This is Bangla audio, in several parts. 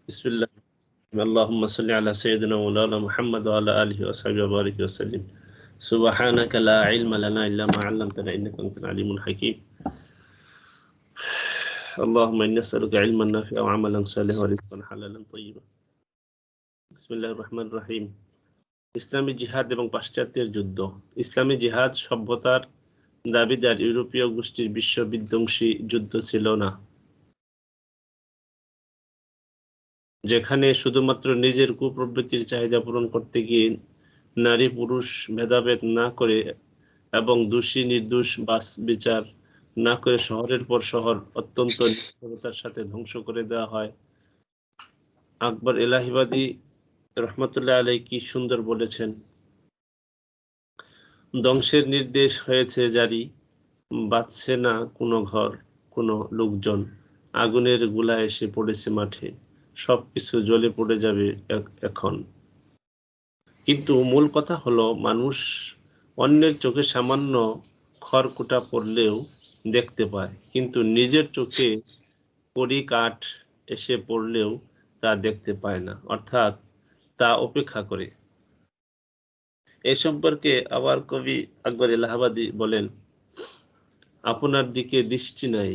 বিসমিল্লাহ আল্লাহুম্মা সাল্লি আলা সাইয়্যিদিনা মাওলানা মুহাম্মদ ওয়া আলা আলিহি ওয়া সাহবিহি ওয়া বারিক ওয়া সাল্লিম সুবহানাকা লা ইলমা লানা ইল্লা মা 'allamtana innaka antal alimul hakim اللهم إني أسألك علما نافعا وعملا صالحا ورزقا حلالا طيبا বিসমিল্লাহির রহমানির রহিম ইসলামী জিহাদ এবং পাশ্চাত্যের যুদ্ধ। ইসলামী জিহাদ সভ্যতার দাবিদার ইউরোপীয় গোষ্ঠীর বিশ্ব বিধ্বংসী যুদ্ধ ছিল না, যেখানে শুধুমাত্র নিজের কুপ্রবৃত্তির চাহিদা পূরণ করতে গিয়ে নারী পুরুষ ভেদাভেদ না করে এবং দোষী নির্দোষ বাস বিচার না করে শহরের পর শহর অত্যন্ত নিষ্ঠুরতার সাথে ধ্বংস করে দেওয়া হয়। আকবর এলাহিবাদী রহমতুল্লাহ আলাই কি সুন্দর বলেছেন, ধ্বংসের নির্দেশ হয়েছে জারি, বাঁচছে না কোনো ঘর কোনো লোকজন, আগুনের গোলা এসে পড়েছে মাঠে, সবকিছু জ্বলে পড়ে যাবে এখন। কিন্তু মূল কথা হলো, মানুষ অন্যের চোখে সামান্য খড়কুটা পড়লেও দেখতে পায়, কিন্তু নিজের চোখে কড়ি কাঠ এসে পড়লেও তা দেখতে পায় না, অর্থাৎ তা উপেক্ষা করে। এই সম্পর্কে আবার কবি আকবর এলাহাবাদী বলেন, আপনার দিকে দৃষ্টি নাই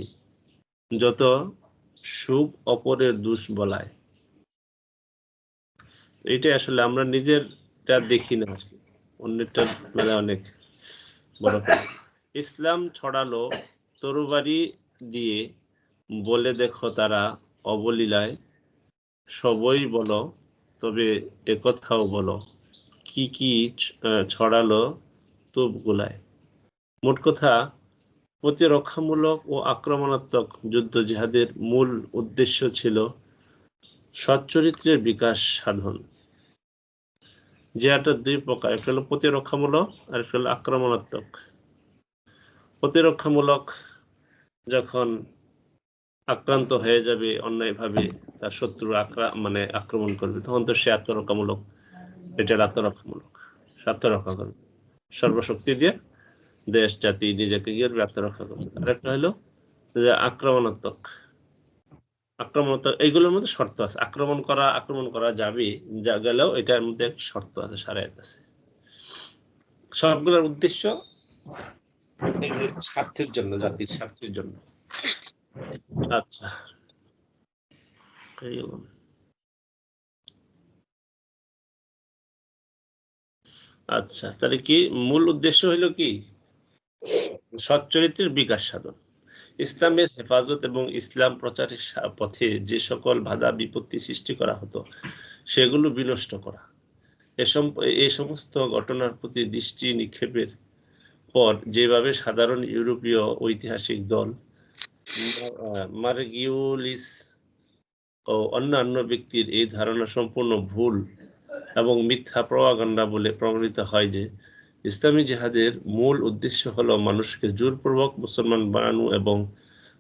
যত সুখ অপরের দোষ বলায়। এটা আসলে আমরা নিজেরটা দেখি না, অন্যেরটা বেলা অনেক বড়। ইসলাম ছড়ালো তরবারি দিয়ে, বলে দেখো তারা অবলীলায়, সবই বলো তবে একথাও বলো, কি কি ছড়ালো তোপগুলায়। মোট কথা, প্রতিরক্ষামূলক ও আক্রমণাত্মক যুদ্ধ জিহাদের মূল উদ্দেশ্য ছিল সচ্চরিত্রের বিকাশ সাধন। জিহাদটা দুই প্রকার, একটা হলো প্রতিরক্ষামূলক আর একটা হলো আক্রমণাত্মক। প্রতিরক্ষামূলক যখন আক্রান্ত হয়ে যাবে অন্যায়ভাবে, তার শত্রু আক্রমণ করবে, তখন তো সে আত্মরক্ষামূলক, এটার আত্মরক্ষামূলক, আত্মরক্ষা করবে সর্বশক্তি দিয়ে, দেশ জাতি নিজেকে গিয়ে আত্মরক্ষা করবে। আরেকটা হলো যে আক্রমণাত্মক। এইগুলোর মধ্যে শর্ত আছে, আক্রমণ করা যাবে, যা গেলেও এটার মধ্যে একটা শর্ত আছে, শারিয়াত আছে। সবগুলোর উদ্দেশ্য স্বার্থের জন্য, জাতির স্বার্থের জন্য। আচ্ছা, আচ্ছা, তাহলে কি মূল উদ্দেশ্য হইল কি? সচ্চরিত্রের বিকাশ সাধন, ইসলামের হেফাজত এবং ইসলাম প্রচারের পথে যে সকল বাধা বিপত্তি সৃষ্টি করা হতো সেগুলো বিনষ্ট করা। এই সমস্ত ঘটনার প্রতি দৃষ্টি নিক্ষেপের পর যেভাবে সাধারণ ইউরোপীয় ঐতিহাসিক দল মার্গিউলিস ও অন্যান্য ব্যক্তির এই ধারণা সম্পূর্ণ ভুল এবং মিথ্যা প্রপাগান্ডা বলে প্রমাণিত হয় যে ইসলামী জিহাদের মূল উদ্দেশ্য হলো মানুষকে জোরপূর্বক মুসলমান বানানো এবং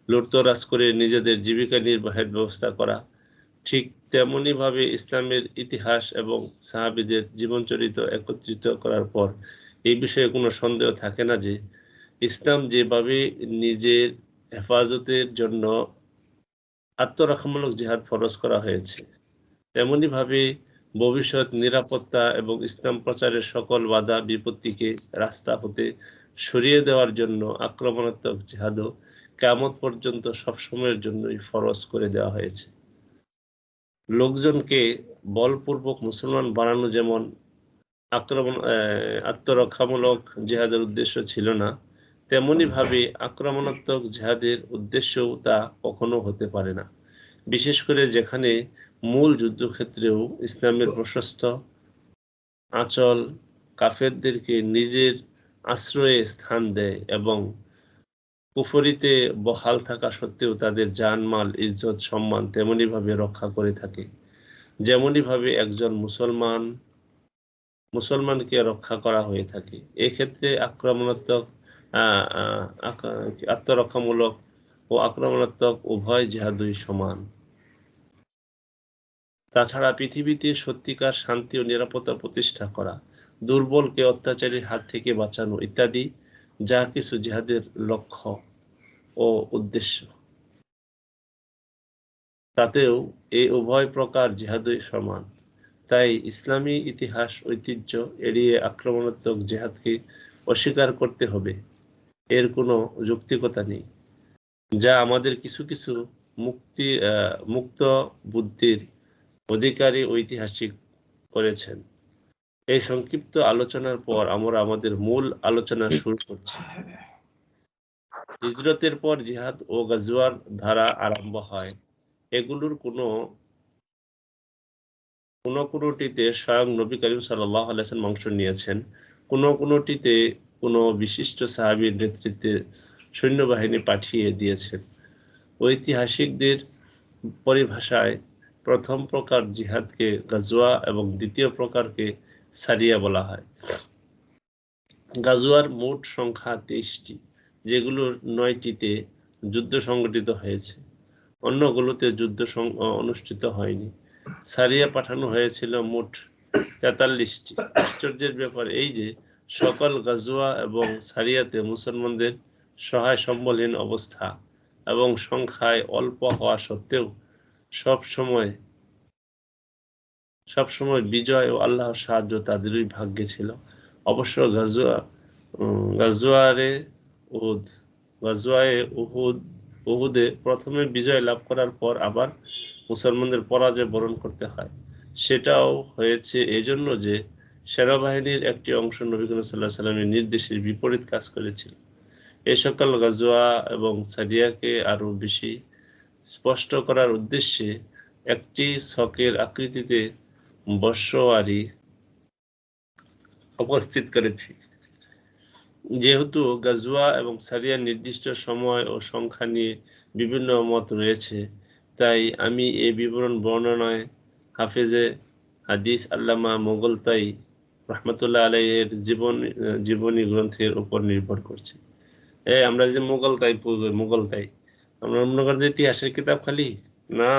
লুটতরাজ করে নিজেদের জীবিকা নির্বাহের ব্যবস্থা করা। ঠিক তেমনি ভাবে ইসলামের ইতিহাস এবং সাহাবীদের জীবনচরিত একত্রিত করার পর এই বিষয়ে কোনো সন্দেহ থাকে না যে ইসলাম যেভাবে নিজের হেফাজতের জন্য আত্মরক্ষামূলক জিহাদ ফরজ করা হয়েছে, তেমনি ভাবে ভবিষ্যৎ নিরাপত্তা এবং ইসলাম প্রচারের সকল বাধা বিপত্তিকে রাস্তা হতে সরিয়ে দেওয়ার জন্য আক্রমণাত্মক জিহাদও কিয়ামত পর্যন্ত সবসময়ের জন্যই ফরজ করে দেওয়া হয়েছে। লোকজনকে বলপূর্বক মুসলমান বানানো যেমন আত্মরক্ষামূলক জিহাদের উদ্দেশ্য ছিল না, তেমনি ভাবে আক্রমণাত্মক জিহাদের উদ্দেশ্যও তা কখনো হতে পারে না, বিশেষ করে যেখানে মূল যুদ্ধক্ষেত্রেও ইসলামের প্রশস্ত আঁচল কাফেরদেরকে নিজের আশ্রয়ে স্থান দেয় এবং কুফরিতে বহাল থাকা সত্ত্বেও তাদের জানমাল ইজ্জত সম্মান তেমনি ভাবে রক্ষা করে থাকে, যেমনি ভাবে একজন মুসলমানকে রক্ষা করা হয়ে থাকে। এক্ষেত্রে আত্মরক্ষামূলক ও আক্রমণাত্মক উভয় জিহাদই সমান। তাছাড়া পৃথিবীতে সত্যিকার শান্তি ও নিরাপত্তা প্রতিষ্ঠা করা, দুর্বলকে অত্যাচারীর হাত থেকে বাঁচানো ইত্যাদি যা কিছু জিহাদের লক্ষ্য ও উদ্দেশ্য। তাতেও এই উভয় প্রকার জিহাদই সমান। তাই ইসলামী ইতিহাস ঐতিহ্য এড়িয়ে আক্রমণাত্মক জিহাদকে অস্বীকার করতে হবে, এর কোনো যৌক্তিকতা নেই। যা আমাদের কিছু কিছু মুক্ত বুদ্ধির অধিকারী ঐতিহাসিক করেছেন। এই সংক্ষিপ্ত আলোচনার পর আমরা আমাদের মূল আলোচনা শুরু করছি। হিজরতের পর জিহাদ ও গাজওয়ার ধারা আরম্ভ হয়। এগুলোর কোনোটিতে স্বয়ং নবী করিম সাল্লাল্লাহু আলাইহি ওয়াসাল্লাম অংশ নিয়েছেন, কোনোটিতে কোনো বিশিষ্ট সাহাবীর নেতৃত্বে সৈন্যবাহিনী পাঠিয়ে দিয়েছেন। ঐতিহাসিকদের পরিভাষায় প্রথম প্রকার জিহাদকে গাজওয়া এবং দ্বিতীয় প্রকারকে সারিয়া বলা হয়। গাজওয়ার মোট সংখ্যা 23টি, যেগুলোর 9টিতে যুদ্ধ সংগঠিত হয়েছে, অন্যগুলোতে যুদ্ধ অনুষ্ঠিত হয়নি। সারিয়া পাঠানো হয়েছিল মোট 43টি। আশ্চর্যের ব্যাপার এই যে সকল গাজওয়া এবং সারিয়াতে মুসলমানদের সহায় সম্বলহীন অবস্থা এবং সংখ্যায় অল্প হওয়া সত্ত্বেও সবসময় বিজয় ও আল্লাহর সাহায্য তাদেরই ভাগ্যে ছিল। অবশ্য গাজওয়ায়ে উহুদে প্রথমে বিজয় লাভ করার পর আবার মুসলমানদের পরাজয় বরণ করতে হয়। সেটাও হয়েছে এজন্য যে সেনাবাহিনীর একটি অংশ নবী করিম সাল্লাল্লাহু আলাইহি ওয়াসাল্লামের নির্দেশের বিপরীত কাজ করেছিল। এই সকল গাজওয়া এবং সারিয়াকে আরো বেশি স্পষ্ট করার উদ্দেশ্যে একটি ছকের আকৃতিতে বর্ষওয়ারি উপস্থিত করেছি। যেহেতু গাজওয়া এবং সারিয়ার নির্দিষ্ট সময় ও সংখ্যা নিয়ে বিভিন্ন মত রয়েছে, তাই আমি এই বিবরণ বর্ণনায় হাফেজে হাদিস আল্লামা মোগলতাই রহমতুল্লাহ আলাইহির জীবনী গ্রন্থের উপর নির্ভর করছে। আমরা যে মোগলতাই আমরা মনে করেন যে ইতিহাসের কিতাব খালি না,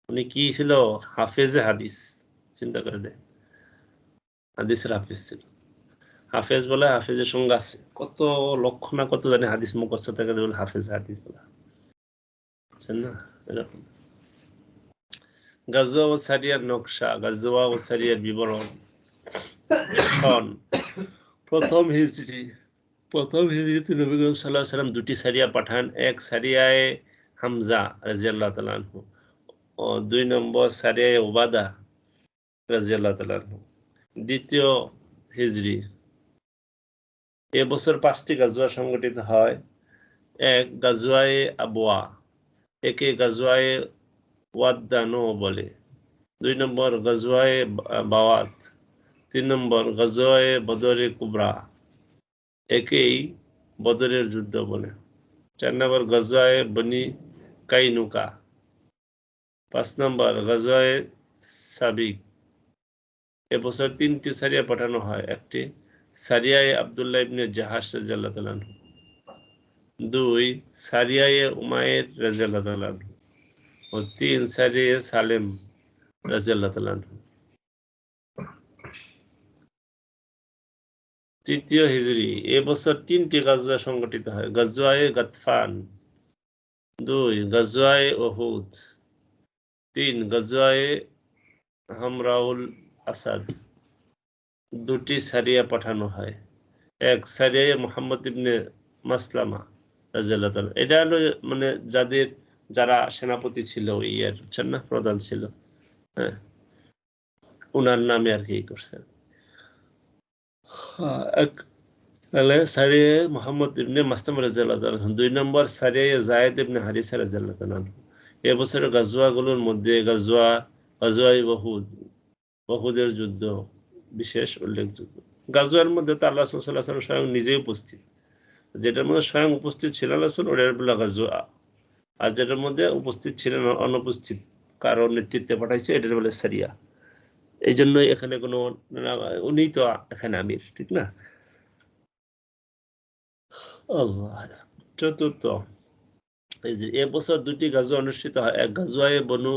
উনি কি ছিল? হাফেজে হাদিস। চিন্তা করে দেয়, হাদিসের হাফেজ ছিল। হাফেজ বলে হাফেজের সঙ্গে আছে কত লক্ষ না কত জানি হাদিস মুখস্থ থাকে বলে হাফেজ হাদিস বলা, বুঝছেন না? এরকম গাজওয়া ও সারিয়ার নকশা, গাজওয়া ও সারিয়ার বিবরণ। সন প্রথম হিজরিতে নবী করিম সাল্লাল্লাহু আলাইহি ওয়াসাল্লাম 2টি সারিয়া পাঠান। এক সারিয়ায়ে হামজা রাদিয়াল্লাহু তাআলা আনহু ও 2 নম্বর সারিয়ায়ে উবাদা রাদিয়াল্লাহু তাআলা আনহু। দ্বিতীয় হিজরি এবছর 5টি গাজওয়া সংগঠিত হয়। এক গাজওয়ায়ে আবওয়া, একে গাজওয়ায়ে ওয়াদ্দানো বলে। 2 নম্বর গাজওয়ায়ে বাওয়াত, 3 নম্বর গাজওয়ায়ে বদরে কুবরা, একেই বদরের যুদ্ধ বলে। 4 নম্বর গাজওয়ায়ে বনি কাইনুকা, 5 নম্বর গাজওয়ায়ে সাবিক। এবছর 3টি সারিয়া পাঠানো হয়। একটি সারিয়ায়ে আব্দুল্লাহ ইবনে জাহাশ রাদিয়াল্লাহু তাআলা আনহু, 2 সারিয়ায়ে উমাইর রাদিয়াল্লাহু তাআলা আনহু ও 3 সারিয়ায়ে সালেম রাদিয়াল্লাহু তাআলা আনহু। তৃতীয় হিজরি এবছর 3টি গাজওয়া সংগঠিত হয়। গাজওয়ায়ে গাতফান, 2 গাজওয়ায়ে উহুদ, 3 গাজওয়ায়ে হামরাউল আসাদ। 2টি সারিয়া পাঠানো হয়। এক সারিয়ায়ে মুহাম্মদ ইবনে মাসলামা রাদিয়াল্লাহু তাআলা, এটা হলো মানে যারা সেনাপতি ছিল বুঝছেন না, প্রধান ছিল, হ্যাঁ, ওনার নামে আর কি করছেন। এক সারিয়ায়ে মুহাম্মদ ইবনে মাসলামা রাদিয়াল্লাহু তাআলা। 2 নম্বর সারিয়ায়ে যায়েদ ইবনে হারিসা রাদিয়াল্লাহু তাআলা। এবছরের গাজওয়াগুলোর মধ্যে গাজওয়ায়ে উহুদের যুদ্ধ বিশেষ উল্লেখযোগ্য। গাজওয়ার মধ্যে তো আল্লাহ সাল্লাল্লাহু আলাইহি ওয়াসাল্লাম স্বয়ং নিজেই উপস্থিত। যেটার মধ্যে স্বয়ং উপস্থিত ছিলেন রাসূল ওটার বলা গাজওয়া, আর যেটার মধ্যে উপস্থিত ছিলেন অনুপস্থিত কারো নেতৃত্বে পাঠাইছে এটার বলে সারিয়া। এই জন্যই এখানে কোনো উনি তো এখানে আমির, ঠিক না? আল্লাহ। চতুর্থ এবছর 2টি গাজওয়া অনুষ্ঠিত হয়। এক গাজওয়ায়ে বনু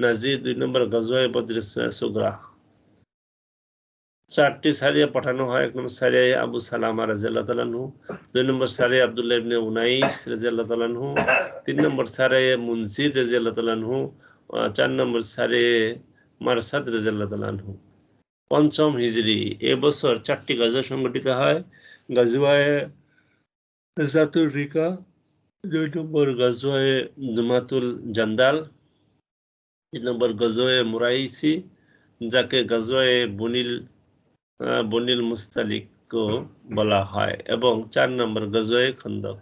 নাজির, 2 নম্বর গাজওয়ায়ে বদর সুগরা। 4টি সারিয়া পাঠানো হয়। 1 নম্বর সারিয়ায় আবু সালামা রাদিয়াল্লাহু তাআলা আনহু, 2 নম্বর সারিয়ায় আব্দুল্লাহ ইবনে উনাইস রাদিয়াল্লাহু তাআলা আনহু, 3 নম্বর সারিয়ায় মুনজির রাদিয়াল্লাহু তাআলা আনহু, 4 নম্বর সারিয়ায় মারসাদ রাদিয়াল্লাহু তাআলা আনহু। 5ম হিজরি এবছর 4টি গাজওয়া সংগঠিত হয়। গাজওয়ায়ে জাতুর রিকা, 2 নম্বর গাজওয়ায়ে জুমাতুল জান্দাল, 3 নম্বর গাজওয়ায়ে মুরাইসি, যাকে গাজওয়ায়ে বনিল মুস্তালিকও বলা হয়, এবং 4 নম্বর গাজওয়ায়ে খন্দক।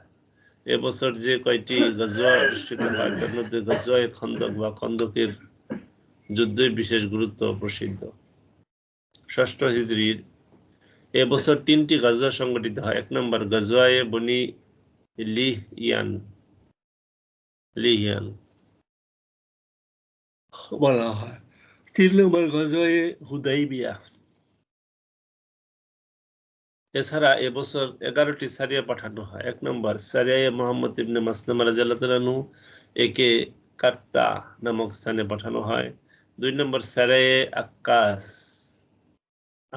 এবছর যে কয়টি গাজওয়া অনুষ্ঠিত হয় তার মধ্যে গাজওয়ায়ে খন্দক বা খন্দকের যুদ্ধই বিশেষ গুরুত্ব প্রসিদ্ধ। 6ষ্ঠ হিজরির এবছর 3টি গাজওয়া সংগঠিত হয়। 1 নম্বর গাজওয়ায়ে বনি লিহিয়ান বলা হয়। 3 নম্বর গাজওয়ায়ে হুদাইবিয়া। এছাড়া এবছর 11টি সারিয়া পাঠানো হয়। 1 নম্বর সারিয়ায়ে মুহাম্মদ ইবনে মাসলামা রাদিয়াল্লাহু তাআলা আনহু, একে কার্তা নামক স্থানে পাঠানো হয়। 2 নম্বর সারিয়ায়ে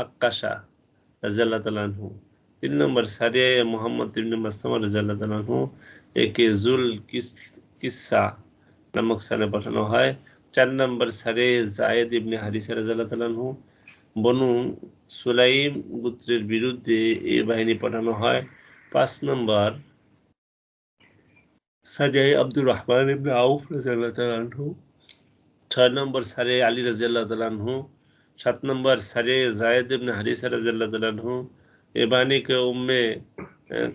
আক্কাশা রাদিয়াল্লাহু তাআলা আনহু, 3 নম্বর সারিয়ায়ে মুহাম্মদ ইবনে মাসলামা রাদিয়াল্লাহু তাআলা আনহু, একে জুল কিসসা নামক স্থানে পাঠানো হয়। 4 নম্বর সারিয়ায়ে যায়েদ ইবনে হারিসা রাদিয়াল্লাহু তাআলা আনহু, বনু সুলাইম গোত্রের বিরুদ্ধে এই বাহিনী পাঠানো হয়। 5 নম্বর সারিয়ায়ে আব্দুর রহমান ইবনে আউফ রাদিয়াল্লাহু তাআলা আনহু, 6 নম্বর সারিয়ায়ে আলী রাদিয়াল্লাহু তাআলা আনহু, 7 নম্বর সারিয়ায়ে যায়েদ ইবনে হারিসা রাদিয়াল্লাহু তাআলা আনহু। এই বাহিনীকে উম্মে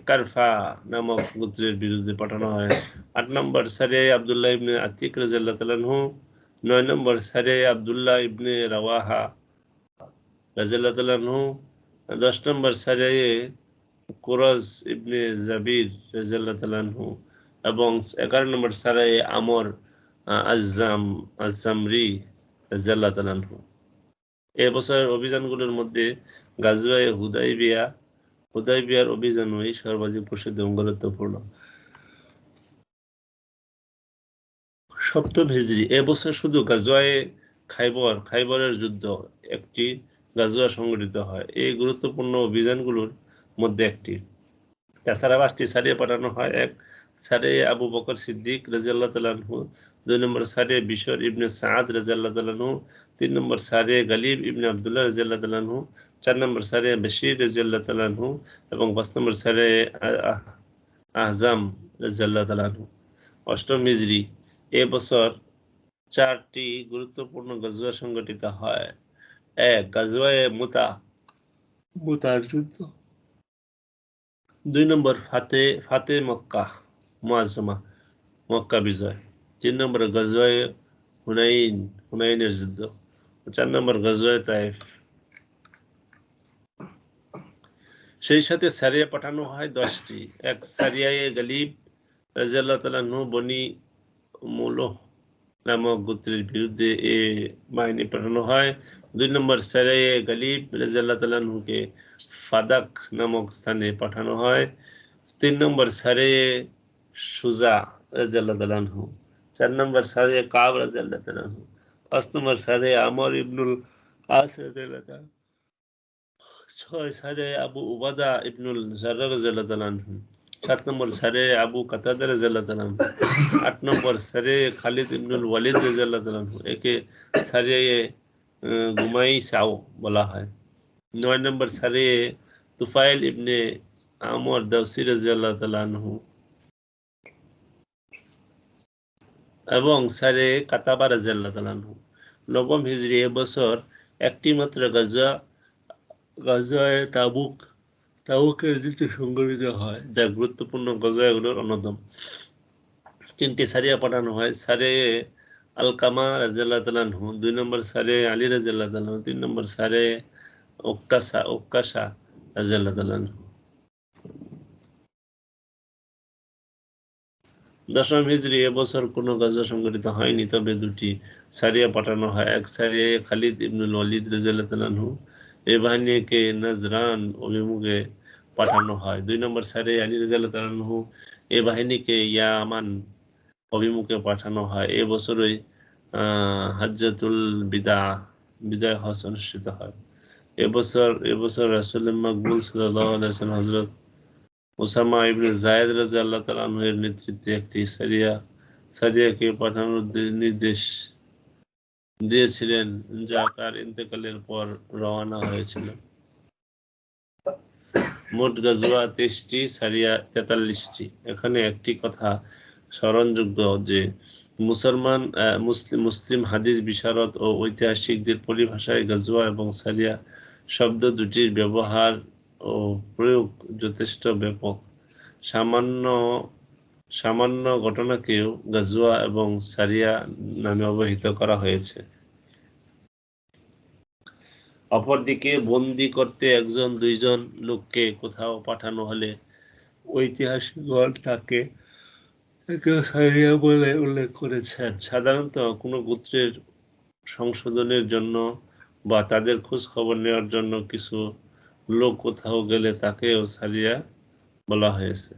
কারফা নামক গোত্রের বিরুদ্ধে পাঠানো হয়। 8 নম্বর সারিয়ায়ে আব্দুল্লাহ ইবনে আতিক রাদিয়াল্লাহু তাআলা আনহু, 9 নম্বর সারিয়ায়ে আব্দুল্লাহ ইবনে রাওয়াহা রাদিয়াল্লাহু তাআলা আনহু, 10 নম্বর সারিয়ায়ে কুরাজ ইবনে জাবির রাদিয়াল্লাহু তাআলা আনহু, এবং 11 নম্বর সারিয়ায়ে আমর আজ-জামরি রাদিয়াল্লাহু তাআলা আনহু। এই বছরের অভিযানগুলোর মধ্যে গাজওয়ায়ে হুদাইবিয়ার অভিযানই সর্বাধিক প্রসিদ্ধ এবং গুরুত্বপূর্ণ। 7ম হিজরি এবছর শুধু গাজওয়ায়ে খাইবরের যুদ্ধ একটি গাজওয়া সংগঠিত হয়। এই গুরুত্বপূর্ণ অভিযানগুলোর মধ্যে একটি। তাছাড়া 5টি সারিয়া পাঠানো হয়। 1 সারিয়ায়ে আবু বকর সিদ্দিক রাদিয়াল্লাহু তাআলা আনহু, 2 নম্বর সারিয়ায়ে বিশর ইবনে সাআদ রাদিয়াল্লাহু তাআলা আনহু, 3 নম্বর সারিয়ায়ে গালিব ইবনে আব্দুল্লাহ রাদিয়াল্লাহু তাআলা আনহু, 4 নম্বর সারিয়ায়ে বশীর রাদিয়াল্লাহু তাআলা আনহু, এবং 5 নম্বর সারিয়ায়ে আহজাম রাদিয়াল্লাহু তাআলা আনহু। 8ম হিজরি এবছর 4টি গুরুত্বপূর্ণ গাজওয়া সংগঠিত হয়। 1 গাজওয়ায়ে মুতার যুদ্ধ, 2 নম্বর ফাতে মক্কা মুআজ্জামা, মক্কা বিজয়, 3 নম্বর গাজওয়ায়ে হুনাইনের যুদ্ধ, 4 নম্বর গাজওয়ায়ে তায়েফ। সেই সাথে সারিয়া পাঠানো হয় 10টি। 1 সারিয়ায়ে গালিব রাদিয়াল্লাহু তাআলা আনহু বনি মুলহ নামক গোত্রের বিরুদ্ধে এ বাহিনী পাঠানো হয়। 2 নম্বর সারিয়ায়ে গালিব রাদিয়াল্লাহু তাআলা আনহুকে ফাদাক নামক স্থানে পাঠানো হয়। 3 নম্বর সারিয়ায়ে সুজা রাদিয়াল্লাহু তাআলা আনহু, 4 নম্বর সারিয়ায়ে কাব রাদিয়াল্লাহু তাআলা আনহু, 5 নম্বর সারিয়ায়ে আমর ইবনুল আস রাদিয়াল্লাহু তাআলা, 6 সারিয়ায়ে আবু উবাদা ইবনুল জাররাহ রাদিয়াল্লাহু তাআলা আনহু, 7 নম্বর সারিয়ায়ে আবু কাতাদা রাদিয়াল্লাহু তাআলা আনহু, 8 নম্বর সারিয়ায়ে খালিদ ইবনুল ওয়ালিদ রাদিয়াল্লাহু তাআলা আনহু, একে সারিয়ায়ে গুমাইসাও বলা হয়। 9 নম্বর সারিয়ায়ে তুফাইল ইবনে আমর দাওসী রাদিয়াল্লাহু তাআলা আনহু, এবং সারিয়ায়ে কাতাবা রাদিয়াল্লাহু তাআলা আনহু। 9ম হিজরি এবছর একটি মাত্র গাজওয়ায়ে তাবুকের যুদ্ধ সংঘটিত হয়, যা গুরুত্বপূর্ণ গাজওয়াগুলোর অন্যতম। 3টি সারিয়া পাঠানো হয়। সারিয়ায়ে আলকামা রাদিয়াল্লাহু তাআলা আনহু, 2 নম্বর সারিয়ায়ে আলী রাদিয়াল্লাহু তাআলা আনহু, 3 নম্বর সারিয়ায়ে উক্কাশা রাদিয়াল্লাহু তাআলা আনহু। 10ম হিজরি এবছর কোনো গাজওয়া সংঘটিত হয়নি, তবে 2টি সারিয়া পাঠানো হয়। 1 সারিয়ায়ে খালিদ ইবনুল ওয়ালিদ রাদিয়াল্লাহু তাআলা আনহু, এই বাহিনীকে নাজরান অভিমুখে পাঠানো হয়। 2 নম্বর সারিয়ায়ে আলী রাদিয়াল্লাহু তাআলা আনহু, এই বাহিনীকে ইয়ামান অভিমুখে পাঠানো হয়। এই বছরই হাজ্জাতুল বিদায় হজ অনুষ্ঠিত হয়। এবছর রাসূলের মকবুল সাল্লাল্লাহু আলাইহি ওয়াসাল্লাম হযরত উসামা ইবনে যায়েদ রাদিয়াল্লাহু তাআলা আনহু-এর নেতৃত্বে একটি সারিয়াকে পাঠানোর নির্দেশ দিয়েছিলেন, যা তার ইন্তেকালের পর রওনা হয়েছিল। মোট গাজওয়া 23টি, সারিয়া 43টি। এখানে একটি কথা স্মরণযোগ্য যে মুসলিম হাদিস বিশারদ ও ঐতিহাসিকদের পরিভাষায় গাজওয়া এবং সারিয়া শব্দ দুটির ব্যবহার ও প্রয়োগ যথেষ্ট ব্যাপক। সামান্য ঘটনাকেও গাজওয়া এবং সারিয়া নামে অভিহিত করা হয়েছে। অপরদিকে বন্দী করতে 1-2 জন লোককে কোথাও পাঠানো হলে ঐতিহাসিকগণ তাকে সারিয়া বলে উল্লেখ করেছেন। সাধারণত কোনো গোত্রের সংশোধনের জন্য বা তাদের খোঁজ খবর নেওয়ার জন্য কিছু লোক কোথাও গেলে তাকেও সারিয়া বলা হয়েছে।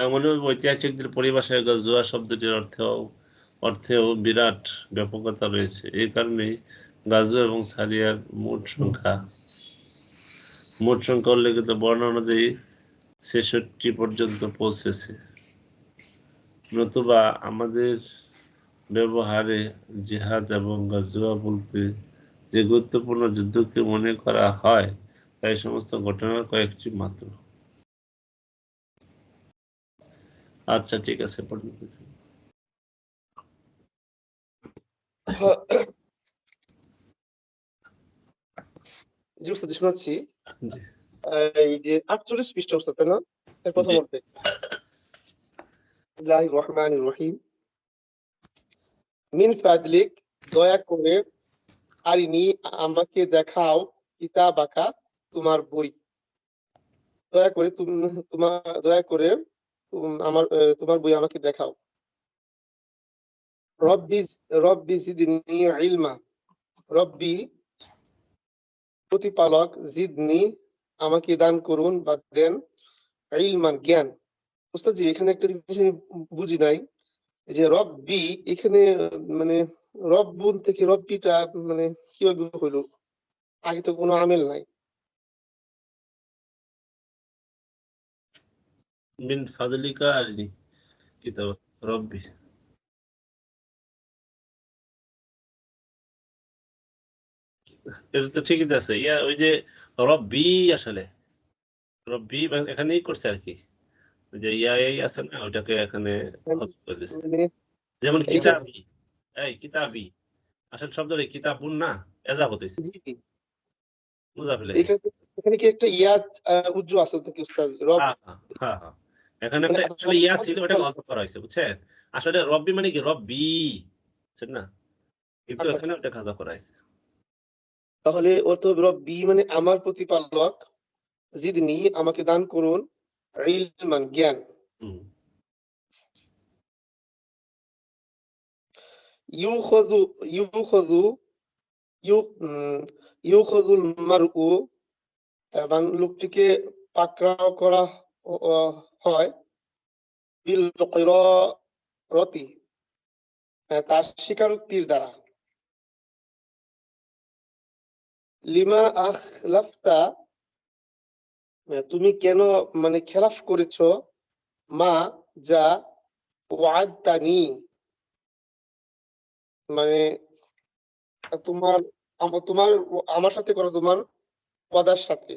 এমনভাবে ঐতিহাসিকদের পরিভাষায় গাজওয়া শব্দটির অর্থেও বিরাট ব্যাপকতা রয়েছে। এই কারণে গাজওয়া এবং সারিয়ার মোট সংখ্যা উল্লেখিত বর্ণনা অনুযায়ী 66 পর্যন্ত পৌঁছেছে। নতুবা আমাদের ব্যবহারে জিহাদ এবং গাজওয়া বলতে যে গুরুত্বপূর্ণ যুদ্ধকে মনে করা হয় তাই সমস্ত ঘটনার কয়েকটি মাত্র। আচ্ছা, ঠিক আছে। শোনাচ্ছি। এই যে 48 পৃষ্ঠা উস্তাদ, তাই না? এর প্রথম অর্থে বিসমিল্লাহির রহমানির রহিম। মিন ফাদলিক, দয়া করে, আরিনি, আমাকে দেখাও, কিতাবাকা, তোমার বই। দয়া করে তোমার বই আমাকে দেখাও। রব্বি জিদনি ইলমা, রব্বি প্রতিপালক, জিদনি আমাকে দান করুন বা দেন, ইলমান জ্ঞান। উস্তাদজি, এখানে একটা জিনিস আমি বুঝি নাই, যে রব্বি এখানে মানে রব্বুন থেকে রব্বিটা মানে কিভাবে হইলো? আগে তো কোনো আমেল নাই। মিন ফাদলিকা আরনি কিতাব রব্বি। এটা তো ঠিকই আছে। ওই যে রব্বি, আসলে রব্বি এখানেই করছে আর কি। যে এই আছে না, ওইটাকে এখানে করে দিছে। যেমন কিতাবি, কিতাবি আসল শব্দটা কিতাবুন না, এজাব হতেছে। এখানে কি একটা উজ্জু আছে নাকি উস্তাদ? হ্যাঁ, এখানে একটা আসলে ছিল, ওটা গল্প করা হয়েছে, বুঝছেন? আসলে রব্বি মানে কি রব্বি, বুঝছেন না? কিন্তু এখানে ওটা খাজা করা হয়েছে। তাহলে অর্থ রব্বি মানে আমার প্রতিপালক, জিদনি আমাকে দান করুন, ইলমান জ্ঞান। ইউখাযুল মারউ, এবং লোকটিকে পাকড়াও করা হয়, বিল কিরাতি, তার স্বীকারোক্তির দ্বারা। লিমা আখলাফতা, তুমি কেন মানে খেলাফ করেছো, মা যা, ওয়াদতানি মানে আমার সাথে করো, তোমার ওয়াদার সাথে।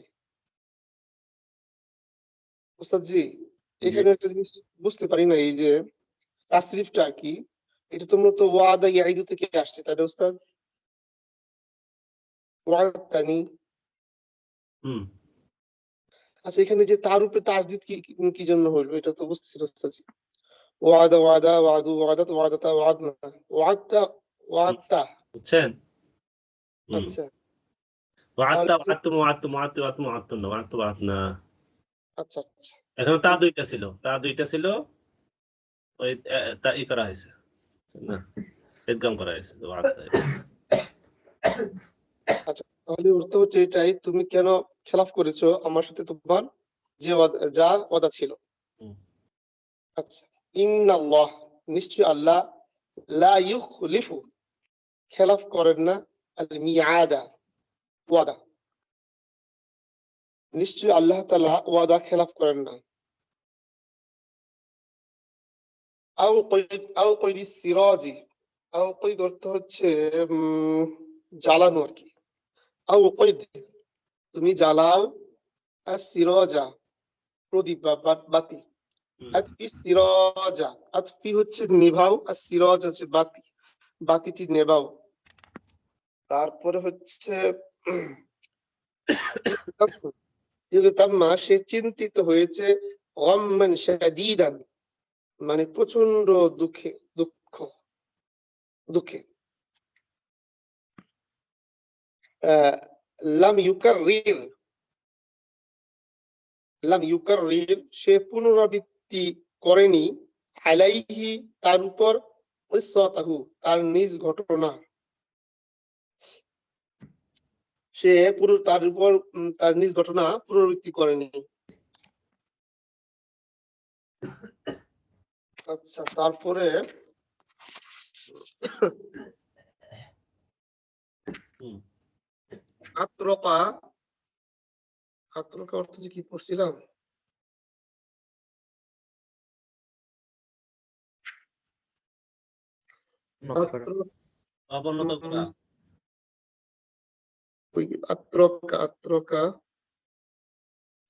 উস্তাদজি, এখানে একটা জিনিস বুঝতে পারি না, এই যে তাসরিফটা কি, এটা তো মূলত ওয়াদা ইয়াইদু থেকে আসছে, তাই না উস্তাদ? ওয়াদতানি। আচ্ছা, এখানে যে তার উপরে তাসদিদ কি জন্য হলো, এটা তো বুঝতেছি না উস্তাদজি। ওয়াদা, ওয়াদা, ওয়াদু, ওয়াদাত, ওয়াদাতা, ওয়াদনা, ওয়াদতা, বুঝছেন? আচ্ছা আচ্ছা আচ্ছা, এখানে তা দুইটা ছিল, ওই ই করা হয়েছে না, ইদগাম করা হয়েছে। আচ্ছা, তাহলে অর্থ হচ্ছে এটাই, তুমি কেন খেলাফ করেছো আমার সাথে, তোমার যে যা ওয়াদা ছিল। আচ্ছা, ইন্নাল্লাহ নিশ্চয় আল্লাহ লা ইউখলিফু খেলাফ করেন না আল মিআদা ওয়াদা, নিশ্চয় আল্লাহ তাআলা ওয়াদা খেলাফ করেন না। আও কইদিস সিরাজি, আও কইদ অর্থ হচ্ছে জ্বালানো আর কি। আও কইদ তুমি জ্বালাও, আর সিরাজা প্রদীপ বা বাতি। আতফি সিরাজা, আতফি হচ্ছে নিভাও, আর সিরাজ হচ্ছে বাতি, বাতিটি নেভাও। তারপরে হচ্ছে ইগতাম্মা সে চিন্তিত হয়েছে, গাম্মান শাদীদান মানে প্রচন্ড দুঃখে দুঃখে। লাম ইউকাররির সে পুনরাবৃত্তি করেনি, আলাইহি তার উপর, কিসসাতাহু তার নিজ ঘটনা, সে তার উপর তার নিজ ঘটনা পুনরাবৃত্তি করেনি। আচ্ছা, তারপরে আত্রকা, আত্রকা অর্থ কি পড়ছিলাম?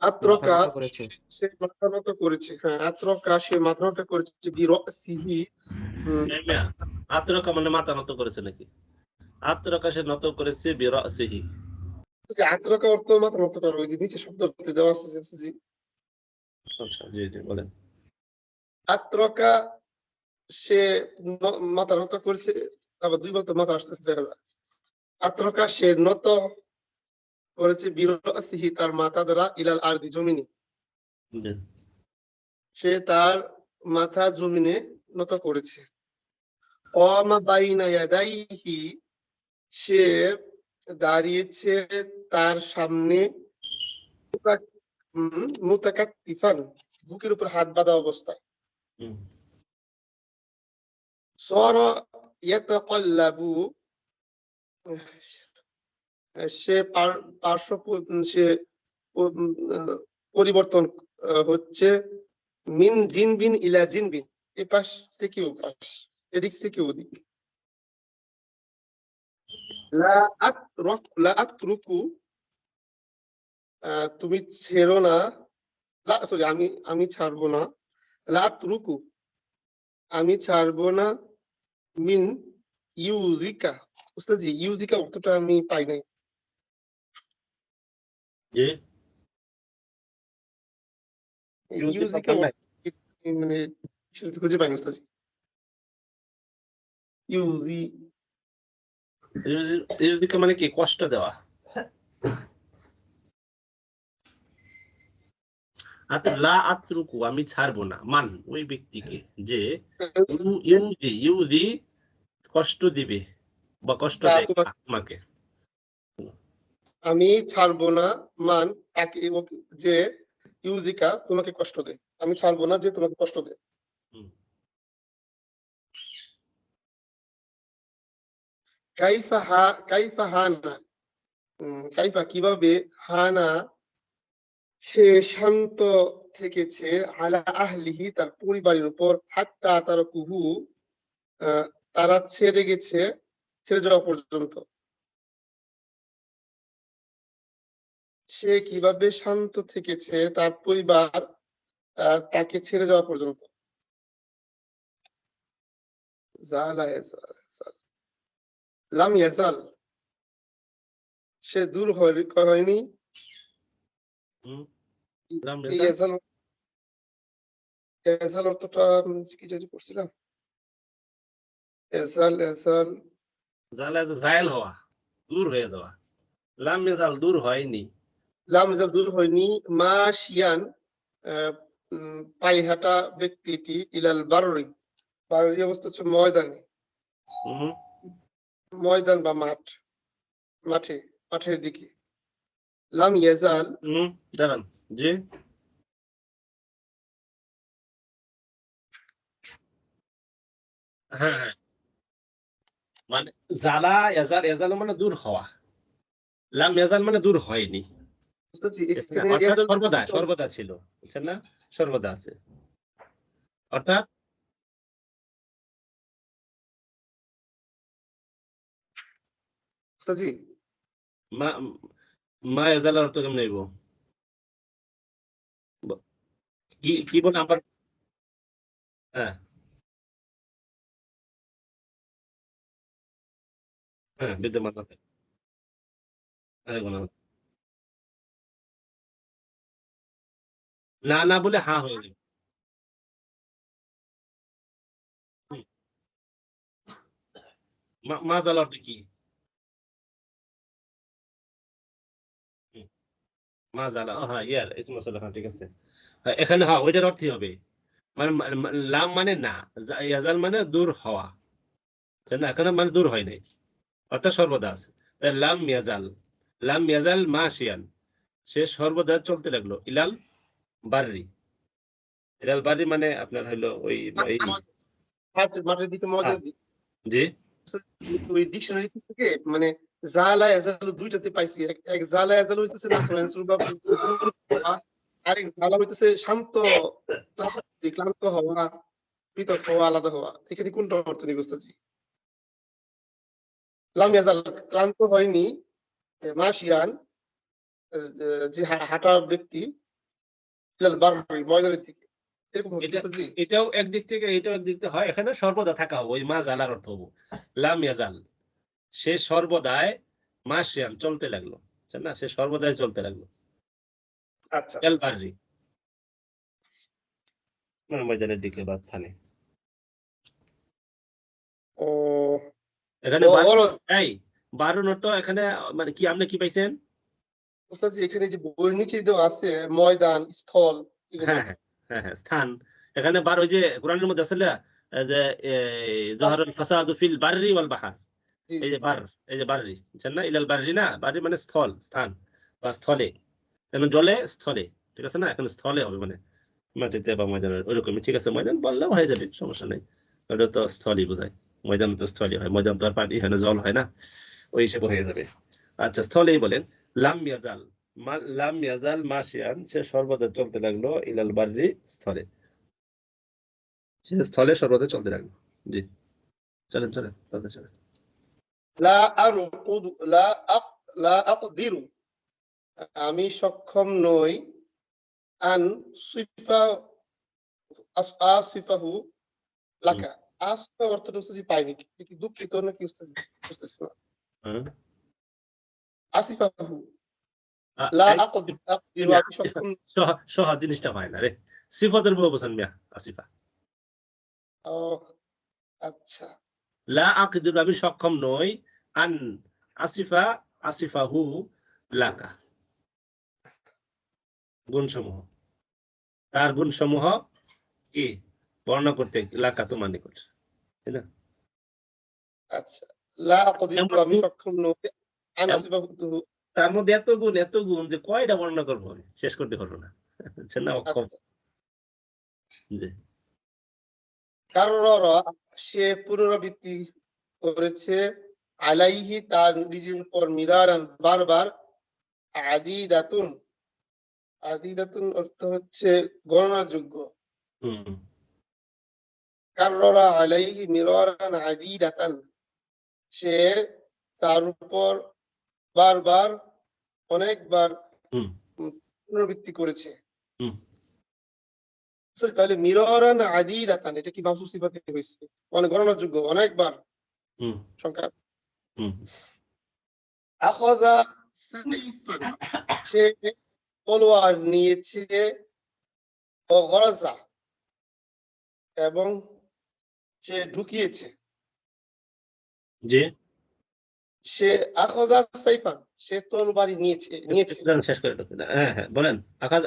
আত্রকা সে মাথা নত করেছে। হ্যাঁ, আত্রকা সে মাথা নত করেছে বিরাসিহি। আত্রকা মানে মাথা নত করেছে নাকি? আত্রকা সে নত করেছে বিরাসিহি। আত্রকা অর্থ মাথা নত করা, ওই যে নিচে শব্দ দেওয়া আছে জি। আচ্ছা, জি জি বলেন। আত্রকা সে মাথা নত করেছে, আবার দুইবার তো মাথা আসতেছে দেখা যায়। আত্রকা সে নত করেছে বিরাসিহি তার মাথা দ্বারা, ইলাল আরদি জমিনে, সে তার মাথা জমিনে নত করেছে। ওয়ামা বাইনা ইয়াদাইহি সে দাঁড়িয়েছে তার সামনে, মুতাকাত্তিফান বুকের উপর হাত বাঁধা অবস্থায়। সারা ইয়াতাকাল্লাবু সে সে পরিবর্তন হচ্ছে, মিন জিনবিন ইলা জিনবিন এ পাশ থেকে ও পাশ, এদিক থেকে ওদিক। লা আতরুকু তুমি ছেড়ো না, সরি আমি ছাড়বো না, লা আতরুকু আমি ছাড়বো না, মিন ইউজিকা উস্তাদজি ইউজিকা অর্থটা আমি পাই নাই। ইউজিকা মানে সেটা খুঁজে পাইনি উস্তাদজি। ইউজিকা মানে কি? কষ্ট দেওয়া। লা আতরুকু আমি ছাড়বো না, মান ওই ব্যক্তিকে যে ইউজি কষ্ট দিবে বা কষ্ট দেয় তোমাকে। আমি ছাড়বো না মান তাকে যে ইউজিকা তোমাকে কষ্ট দেয়, আমি ছাড়বো না যে তোমাকে কষ্ট দেয়। কাইফা হানা, কাইফা কিভাবে, হানা সে শান্ত থেকেছে, আলা আহলিহি তার পরিবারের উপর, হাত্তা তারাকুহু তারা ছেড়ে যাওয়া পর্যন্ত। সে কিভাবে শান্ত থেকেছে তার পরিবার তাকে ছেড়ে যাওয়া পর্যন্ত। লাম ইয়াজাল সে দূর হয়নি, ইয়াজাল অর্থটা কি জানি পড়ছিলাম, জায়েল হওয়া, দূর হয়ে যাওয়া। লাম ইয়াজাল দূর হয়নি, লাম ইয়াজাল দূর হয়নি, মাশিয়ান পায়ে হাঁটা ব্যক্তিটি, ইলাল বাররি বাররি অবস্থা হচ্ছে ময়দানে, ময়দান বা মাঠের দিকে। লাম ইয়াজাল দাঁড়ান জি হ্যাঁ হ্যাঁ, মানে জালা এজাল, এজাল মানে দূর হওয়া, লাম ইয়াজাল মানে দূর হয়নি, বুঝতেছি ঠিক আছে না? এখানে অর্থাৎ এজাল সর্বদা, সর্বদা ছিল, বুঝছেন না? সর্বদা আছে, অর্থাৎ বুঝতেছি মা মা এজালের অর্থ কেমন নেব? কি কি বলে আবার? হ্যাঁ হ্যাঁ, বিদ্যমান আছে। না না বলে হা হয়ে যাবে। হুম, মাজাল অর্থ কি? হুম, মাজালা, হ্যাঁ ইয়ার ইসমে মাউসুল, হ্যাঁ ঠিক আছে। হ্যাঁ, এখানে হ্যাঁ ওইটার অর্থই হবে, মানে লাম মানে না, ইয়াজাল মানে দূর হওয়া, বুঝছেন না? এখানে মানে দূর হয় নাই, অর্থাৎ সর্বদা আছে। তাই লাম ইয়াজাল, লাম ইয়াজাল মাশিয়ান, সে সর্বদা চলতে লাগলো, ইলাল বাররি। ইলাল বাররি মানে আপনার হইলো ওই এই মাঠের দিকে ময়দানের দিকে। জি ওই ডিকশনারি থেকে মানে জালা এজাল দুইটাতে পাইছি, এক জালা এজাল হইতেছে নাসরান সুরবা, আরেক জালা হইতেছে শান্ত, ক্লান্ত হওয়া, পৃথক হওয়া, আলাদা হওয়া। এখানে কোনটা অর্থ নিয়ে বুঝতেছি? লাম ইয়াজাল ক্লান্ত হয়নি, মাশিয়ান যে হাঁটা ব্যক্তি, ইলাল বাররি ময়দানের দিকে, এরকম এটা, বুঝতেছি। এটাও একদিক থেকে এটাও একদিক থেকে হয়, এখানে সর্বদা থাকা হবে, ওই মা জালার অর্থ হবো লাম ইয়াজাল, সে সর্বদাই মাসিয়ান চলতে লাগলো, বুঝছেন না? সে সর্বদাই চলতে লাগলো, আচ্ছা এল আচ্ছা। বাররি মানে ময়দানের দিকে বা স্থানে। ও এখানে গরজ এই বারুন অর্থ এখানে মানে কি, আপনি কি পাইছেন? বুঝতেছি, এখানে যে বইয়ের নিচে দেওয়া আছে ময়দান, স্থল, এগুলো হ্যাঁ হ্যাঁ হ্যাঁ হ্যাঁ, স্থান। এখানে বার ওই যে কোরআনের মধ্যে আছে না, যে জহরুল ফাসাদু ফিল বাররি ওয়াল বাহর, জি এই জি যে বার, এই যে বাররি, বুঝছেন না? ইলাল বাররি না, বাররি মানে স্থল, স্থান বা স্থলে, যেমন জলে স্থলে, ঠিক আছে না? এখন স্থলে হবে মানে মাটিতে বা ময়দানে ওইরকমই, ঠিক আছে? ময়দান বললেও হয়ে যাবে, সমস্যা নেই। ওটা তো স্থলই বোঝায়, ময়দান তো স্থলই হয়, ময়দান তো আর পানি হয় না, জল হয় না, ওই হিসেবে হয়ে যাবে। আচ্ছা, স্থলেই বলেন। লাম ইয়াজাল, লাম ইয়াজাল মাসিয়ান, সে সর্বদা চলতে লাগলো, ইলাল বাররি স্থলে, সে স্থলে সর্বদা চলতে লাগলো। জি, চলেন চলেন, তাতে চলেন। লা আরকুদু লা আকদিরু, আমি সক্ষম নই, আন সিফা আসিফাহু লাকা। আসিফা অর্থটা বুঝতেছি পাইনি, কি দুঃখিত নাকি বুঝতেছি না। হ্যাঁ। আসিফাহু লা এই আকদিরু, না, আমি সক্ষম। সহজ জিনিসটা হয় না রে, সিফাতের বহু বচন মিয়া, আসিফা। ও আচ্ছা লা আকিদুর, আমি সক্ষম নই, আন আসিফা, আসিফাহু লাকা, গুণসমূহ, তার গুণসমূহ কি বর্ণনা করতে, লাকা তোমার নিকট, তাই না? আচ্ছা। লা আকদিরু, এমন আমি গুণ, সক্ষম নই, আন আসিফাহু। তার মধ্যে এত গুণ যে কয়টা বর্ণনা করবো, আমি শেষ করতে পারবো না, বুঝছেন না? অক্ষম। আচ্ছা। জি কাররা, সে পুনরাবৃত্তি করেছে, আলাইহি, তার নিজের উপর, মিরারান বারবার, আদিদাতুন, আদিদাতুন অর্থ হচ্ছে গণনার যোগ্য। হুম কাররা আলাইহি মিরারান আদিদাতান, সে তার উপর বারবার, অনেকবার হুম পুনরাবৃত্তি করেছে। হুম তাহলে মিরারান আদিদাতান, এটা কি মাহসুস সিফাতে হয়েছে, মানে গণনার যোগ্য, অনেকবার, হুম সংখ্যা। হুম আখাযা সাইফান, সে তলোয়ার নিয়েছে, ও গরাজা, এবং সে ঢুকিয়েছে। জি, সে আখাযা সাইফান, সে তরবারি নিয়েছে। শেষ করে রাখুন। হ্যাঁ হ্যাঁ বলেন।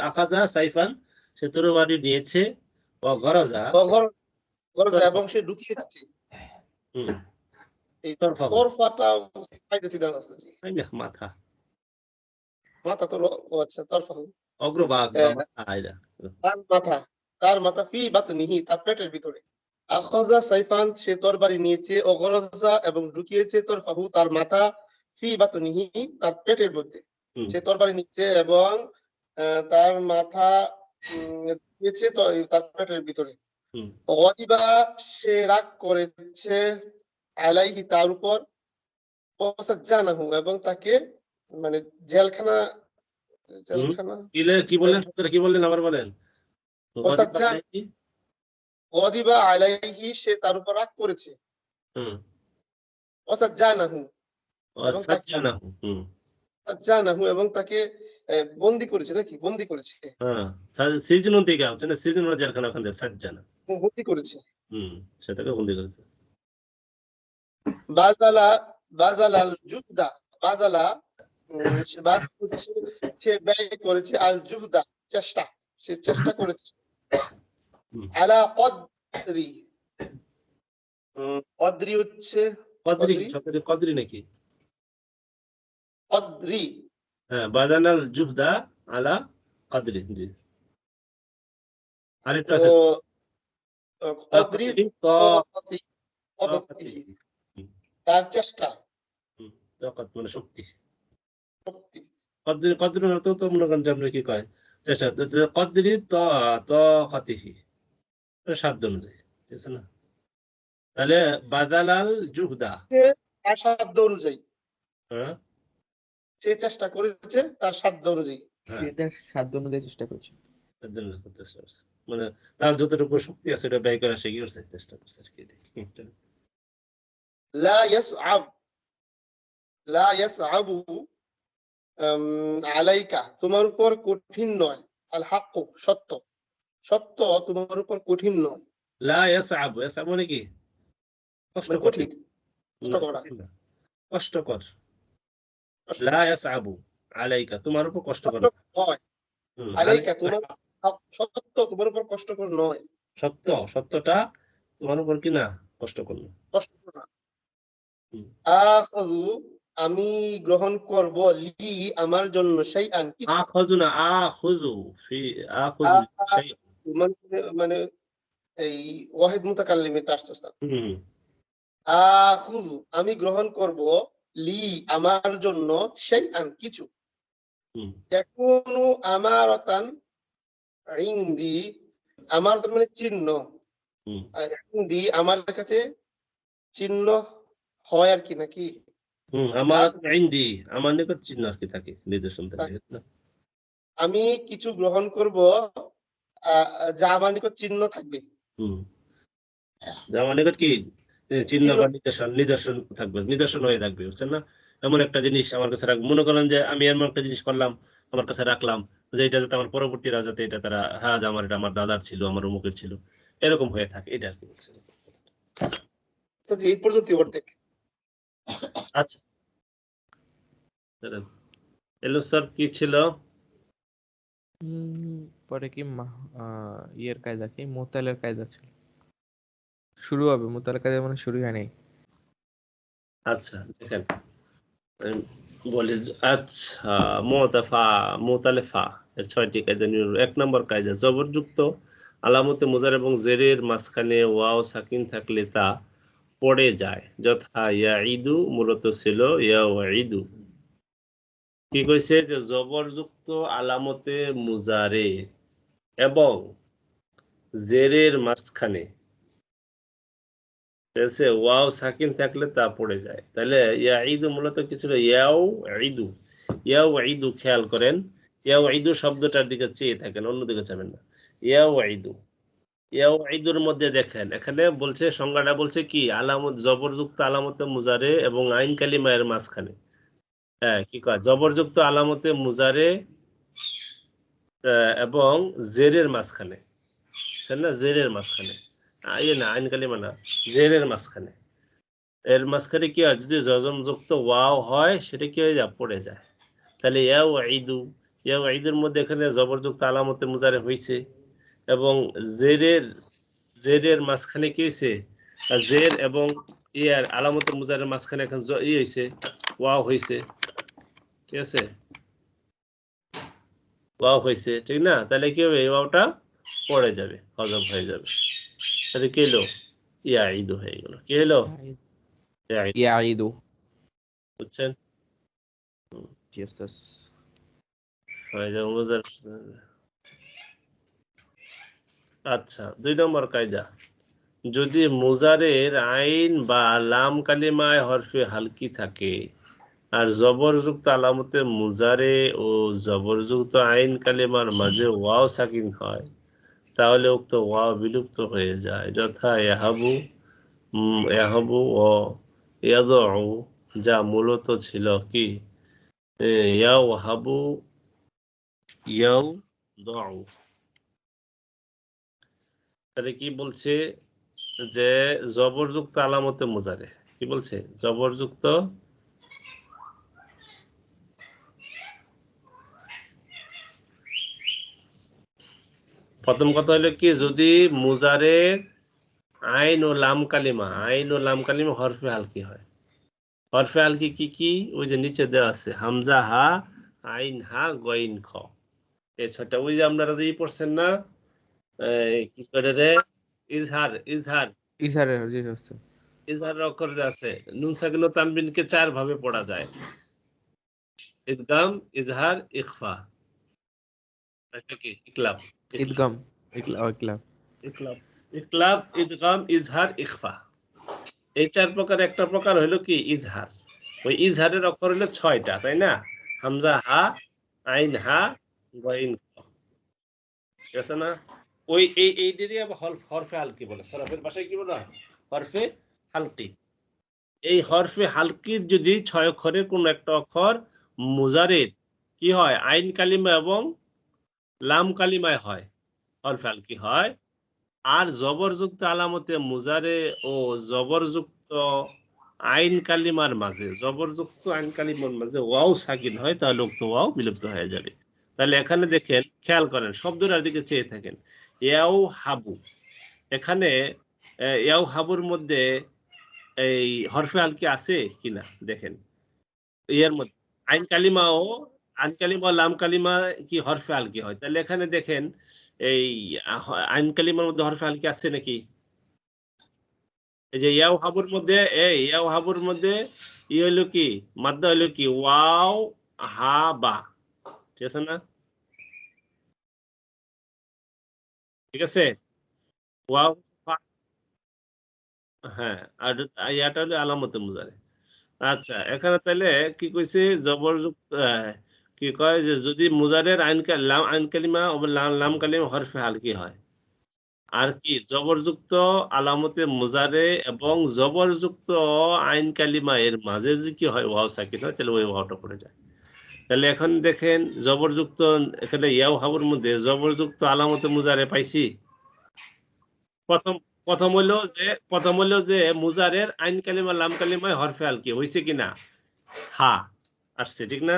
আকাজা সাইফান, সে তরবারি নিয়েছে, ও গরজা, ও গরাজা, এবং সে ঢুকিয়েছে। হুম এই তরফাহু, তরফাটা পাইতেছি না আসতেছি। এই না, মাথা, মাথা তো, ও আচ্ছা, তরফাহু, অগ্রভাগ বা মাথা, এরা। তার মাথা, তার মাথা ফি বাতনিহি, তার পেটের ভিতরে। আখাযা সাইফান, সে তরবারি নিয়েছে, ও গরাযা এবং ঢুকিয়েছে, তরফাহু তার মাথা, ফি বাতনিহি তার পেটের মধ্যে। হুম, সে তরবারি নিচ্ছে এবং তার মাথা ঢুকিয়েছে তার পেটের ভিতরে। হুম, গদিবা, সে রাগ করেছে, আলাইহি তার উপর, ওয়াসাজ্জানাহু এবং তাকে মানে জেলখানা হুম। জেলখানা কি বললেন শব্দটা কি বললেন আবার বলেন। গদিবা ওয়াসাজ্জান আলাইহি। গদিবা আলাইহি, সে তার উপর রাগ করেছে, হুম, ওয়াসাজ্জানাহু এবং তাকে সাজ্জানাহু। হুম, সাজ্জানাহু এবং তাকে বন্দী করেছে, নাকি বন্দী করেছে, হ্যাঁ, সিজনুন থেকে হচ্ছে না, সিজনুন জেলখানা, ওখান থেকে সাজ্জানা। বন্দী করেছে। হুম, সেটাকে বন্দি করেছে। বাজালা বাজালাল জুহদা, বাজালা সে হচ্ছে সে ব্যয় করেছে, আল জুহদা চেষ্টা, সে চেষ্টা করেছে, হুম, আলা কদরি, কদরি হচ্ছে কদরি, কদরি শব্দটি কদরি নাকি? কদরি হ্যাঁ, বাদানাল জুহদা আলা কদরি। জি, আরেকটা ও আছে কদরি তাকাতিহি কদরতিহি, হুম, তার চেষ্টা, হুম, তাকাত মানে শক্তি। শক্তি। কদরি কদরির অর্থ তো মনে করেন যে আমরা কি কয় চেষ্টা, কদরি তাকাতিহি সাধ্য অনুযায়ী, ঠিক আছে না? তাহলে বাদালাল জুহদা। সে তার সাধ্য অনুযায়ী, হ্যাঁ, সে চেষ্টা করেছে তার সাধ্য অনুযায়ী। হ্যাঁ, সে তার সাধ্য অনুযায়ী চেষ্টা করছে। তার জন্য করতে চেষ্টা করছে। মানে তার যতটুকু শক্তি আছে এটা ব্যয় করা সে কি করছে, চেষ্টা করছে আর কি। লা ইয়াসআব, লা ইয়াসআবু আলাইকা, তোমার উপর কঠিন নয়, আল হাক্কু সত্য, সত্য তোমার উপর কঠিন নয়, লা ইয়াসআবু, ইয়াসআবু মানে কি? কষ্ট মানে করে কঠিন, কষ্ট না, করা, কঠিন না, কষ্টকর। কষ্ট লা ইয়াসআবু আলাইকা, তোমার উপর কষ্টকর না। নয়, হুম, আলাইকা আলাইকা তোমার সত্য তোমার উপর কষ্টকর নয়, সত্য, সত্যটা তোমার উপর কি না কষ্টকর না। কষ্টকর না। হুম, আখাযু, আমি গ্রহণ করব, লি আমার জন্য, শাইআন কিছু, আখাযু না আখুযু, ফি আখুযু শাই। মানে মানে এই ওয়াহিদ মুতাকাল্লিম, এটা আসতে আসতে হুম, আখাযু আমি গ্রহণ করব, লি আমার জন্য, শাইআন কিছু, হুম, ইয়াকুনু আমারাতান ইনদি, আমার তার মানে চিহ্ন, হুম, আর ইনদি আমার কাছে চিহ্ন হয় আর কি, নাকি হুম, আমার ইনদি, আমার নিকট চিহ্ন আর কি থাকে, নিদর্শন থাকে না? আমি কিছু গ্রহণ করব যা আমার নিকট চিহ্ন থাকবে, হুম, যে আমার নিকট কি চিহ্ন চিহ্ন বা নিদর্শন, নিদর্শন থাকবে, নিদর্শন হয়ে থাকবে, বুঝছেন না? এমন একটা জিনিস আমার কাছে রাখবো, মনে করেন যে আমি এমন একটা জিনিস করলাম, আমার কাছে রাখলাম, যে এটা যাতে আমার পরবর্তীরা যাতে এটা তারা, হ্যাঁ যে আমার এটা আমার দাদার ছিল, আমার অমুকের ছিল, এরকম হয়ে থাকে, এটা আর কি বলছে। এই পর্যন্ত অর্ধেক। আচ্ছা, এলো স্যার কি ছিল? পরে কি ইয়ের কায়দা কি মোতালের কায়দা ছিল, শুরু হবে মোতালের কায়দা, মানে শুরু হয় নাই। আচ্ছা দেখেন, আমি বলি আচ্ছা, মুতালেফা এর 6টি কায়দা নিয়ে 1 নম্বর কায়দা, জবরযুক্ত আলামতে মুজার এবং জেরের মাঝখানে ওয়াও সাকিন থাকলে তা পড়ে যায়, যথা ইয়াইদু মূলত ছিল ইয়াওয়াইদু। কি কইছে যে জবরযুক্ত আলামতে মুজারে এবং জেরের মাঝখানে, ঠিক আছে, ওয়াও সাকিন থাকলে তা পড়ে যায়। তাহলে ইয়াইদু মূলত কি ছিল, ইয়াওয়াইদু। ইয়াওয়াইদু খেয়াল করেন, ইয়াওয়াইদু শব্দটার দিকে চেয়ে থাকেন, অন্যদিকে যাবেন না। ইয়াওয়াইদু, ইয়াওয়াইদুর মধ্যে দেখেন এখানে বলছে, সংজ্ঞাটা বলছে কি, আলামত জবরযুক্ত আলামতে মুজারে এবং আইন কালিমায়ের মাঝখানে। হ্যাঁ, কি কয়, জবরযুক্ত আলামতে মুজারে এবং জেরের মাঝখানে, বুঝছেন না, জেরের মাঝখানে, ইয়ে না আইন কালিমা না, জেরের মাঝখানে, এর মাঝখানে কি হয়, যদি জজম যুক্ত ওয়াও হয় সেটা কি হয়ে যায়, পড়ে যায়। তাহলে ইয়াওয়াইদু, ইয়াওয়াইদুর মধ্যে এখানে জবরযুক্ত আলামতে মুজারে হইছে এবং জেরের, জেরের মাঝখানে কি হয়েছে, জের এবং ইয়ার আলামতে মুজারের মাঝখানে এখন হয়েছে, ওয়াও হয়েছে, ঠিক আছে, ওয়াও হয়েছে, ঠিক না? তাহলে কি হবে, এই ওয়াওটা পড়ে যাবে, হজম হয়ে যাবে। তাহলে কি হলো, ইয়াইদু হয়ে গেল। কি হলো? ইয়াইদু। ইয়াইদু। বুঝছেন? জি ওস্তাদ। হয়ে যাবে মুজার। আচ্ছা 2 নম্বর কায়দা, যদি মুজারের আইন বা লাম কালিমায় হরফে হালকি থাকে আর জবরযুক্ত আলামতে মুজারে ও জবরযুক্ত আইন কালিমার মাঝে ওয়াও সাকিন হয়, তাহলে উক্ত ওয়াও বিলুপ্ত হয়ে যায়। যথা ইয়াহাবু, ইয়াহাবু ও ইয়াদউ, যা মূলত ছিল কি ইয়াওহাবু, ইয়াউদউ। তাহলে কি বলছে যে জবরযুক্ত আলামতে মুজারে, কি বলছে? জবরযুক্ত প্রথম কথা হলো কি, যদি মুজারে আইন ও লাম কালিমা হরফে হালকি হয়। হরফে হালকি কি কি? ওই যে নিচে দেওয়া আছে, হামজা হা, আইন হা, গইন খ, এই ছয়টা। ওই যে আপনারা যে পড়ছেন না, কি করে রে, ইজহার ইজহার ইজহারের, জি ওস্তাদ। ইজহারের অক্ষর যে আছে, নুন সাকিন ও তানবিনকে 4 ভাবে পড়া যায়: ইদগাম, ইজহার, ইখফা। এটা কি? ইকলাব। ইদগাম, ইকলাব। ইকলাব, ইকলাব, ইদগাম, ইজহার, ইখফা। এই 4 প্রকার। একটা প্রকার হলো কি ইজহার। ওই ইজহারের অক্ষর হলো 6টা, তাই না? হামজা হা, আইন হা, গইন খ, ঠিক আছে না? ওই এইদেরই আবার হরফে হালকি বলে। সরফের ভাষায় কি বলে? হরফে হালকি। এই হরফে হালকির যদি 6 অক্ষরের কোন একটা অক্ষর মুজারের কি হয়, আইন কালিমা এবং লাম কালিমায় হয়, হরফে হালকি হয়, আর জবরযুক্ত আলামতে মুজারে ও জবরযুক্ত আইন কালিমার মাঝে ওয়াও সাকিন হয়, তাহলে উক্ত ওয়াও বিলুপ্ত হয়ে যাবে। তাহলে এখানে দেখেন, খেয়াল করেন, শব্দটার দিকে চেয়ে থাকেন। ইয়াও হাবু, এখানে ইয়াও হাবুর মধ্যে এই হরফে হালকি আছে কিনা দেখেন। এর মধ্যে আইন কালিমা ও লাম কালিমা কি হরফে হালকি হয়? তাহলে এখানে দেখেন, এই আইন কালিমার মধ্যে হরফে হালকি আছে নাকি? এই যে ইয়াও হাবুর মধ্যে ই হইলো কি, মাদ্দা হইলো কি ওয়াও হা বা, ঠিক আছে না? ঠিক আছে, ওয়াও, হ্যাঁ, আর ইয়াটা হলো আলামতে মুজারে। আচ্ছা, এখানে তাহলে কি কইছে, জবরযুক্ত কি কয় যে যদি মুজারের আইন কালিমা ও লাম কালিমা হরফে হালকি হয়, আর কি জবরযুক্ত আলামতে মুজারে এবং জবরযুক্ত আইন কালিমা এর মাঝে যদি কি হয় ওয়াও সাকিন হয়, তাহলে ওই ওয়াওটা পড়ে যায়। তাহলে এখন দেখেন, জবরযুক্ত এখানে ইয়াও হাবুর মধ্যে জবরযুক্ত আলামতে মুজারে পাইছি। প্রথম হলো যে মুজারের আইন কালিমা লাম কালিমায় হরফে হালকি হইছে কিনা, হা আসছে, ঠিক না?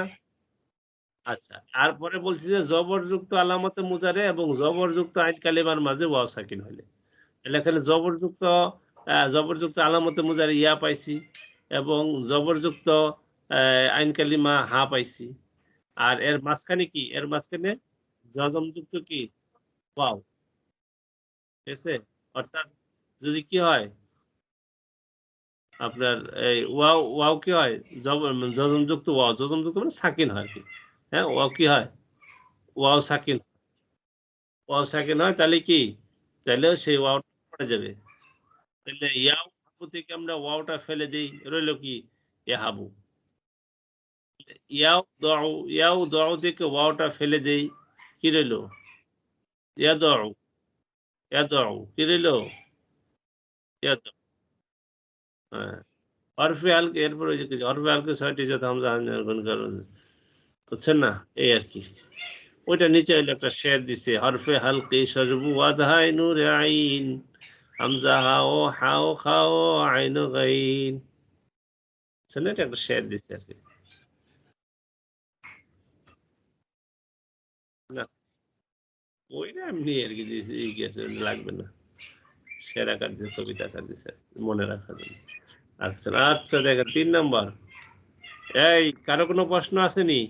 আচ্ছা, তারপরে বলছি যে জবরযুক্ত আলামতে মুজারে এবং জবরযুক্ত আইন কালিমার মাঝে ওয়াও সাকিন হইলে, তাহলে এখানে জবরযুক্ত আলামতে মুজারে ইয়া পাইছি এবং জবরযুক্ত আইন কালিমা হা পাইছি। আর এর মাঝখানে কি, এর মাঝখানে জজমযুক্ত কি ওয়াও, ঠিক আছে? অর্থাৎ যদি কি হয় আপনার এই ওয়াও কি হয়, জজমযুক্ত ওয়াও, জজমযুক্ত মানে সাকিন হয় কি, হ্যাঁ, ওয়াও কি হয়, ওয়াও সাকিন হয়, তাহলে কি, তাহলে সেই ওয়াওটা পড়ে যাবে। তাহলে ইয়াও হাবু থেকে আমরা ওয়াওটা ফেলে দিই, রইল কি ইয়াহাবু। ইয়াও দাও থেকে ওয়াওটা ফেলে দেই, কি রইল ইয়াদাউ। কি রইল ইয়াদাউ। হ্যাঁ, হরফে হালকে, এরপর ওই যে কিছু হরফে হালকে 6টি, যথা হামজা, বুঝছেন না? এই আর কি। ওইটা নিচে হইলো একটা শের দিছে, হরফে হালকি সজবু আধাই নূরে আইন, হামজা হাও হাও খাও আইন গাইন। বুঝছেন, এটা একটা শের দিছে আর কি। না, ওইটা এমনি আর কি দিয়েছে, লাগবে না, শের আকার দিছে, কবিতা আকার দিছে, মনে রাখার জন্য। আচ্ছা আচ্ছা, দেখেন 3 নম্বর। এই কারো কোনো প্রশ্ন আসেনি?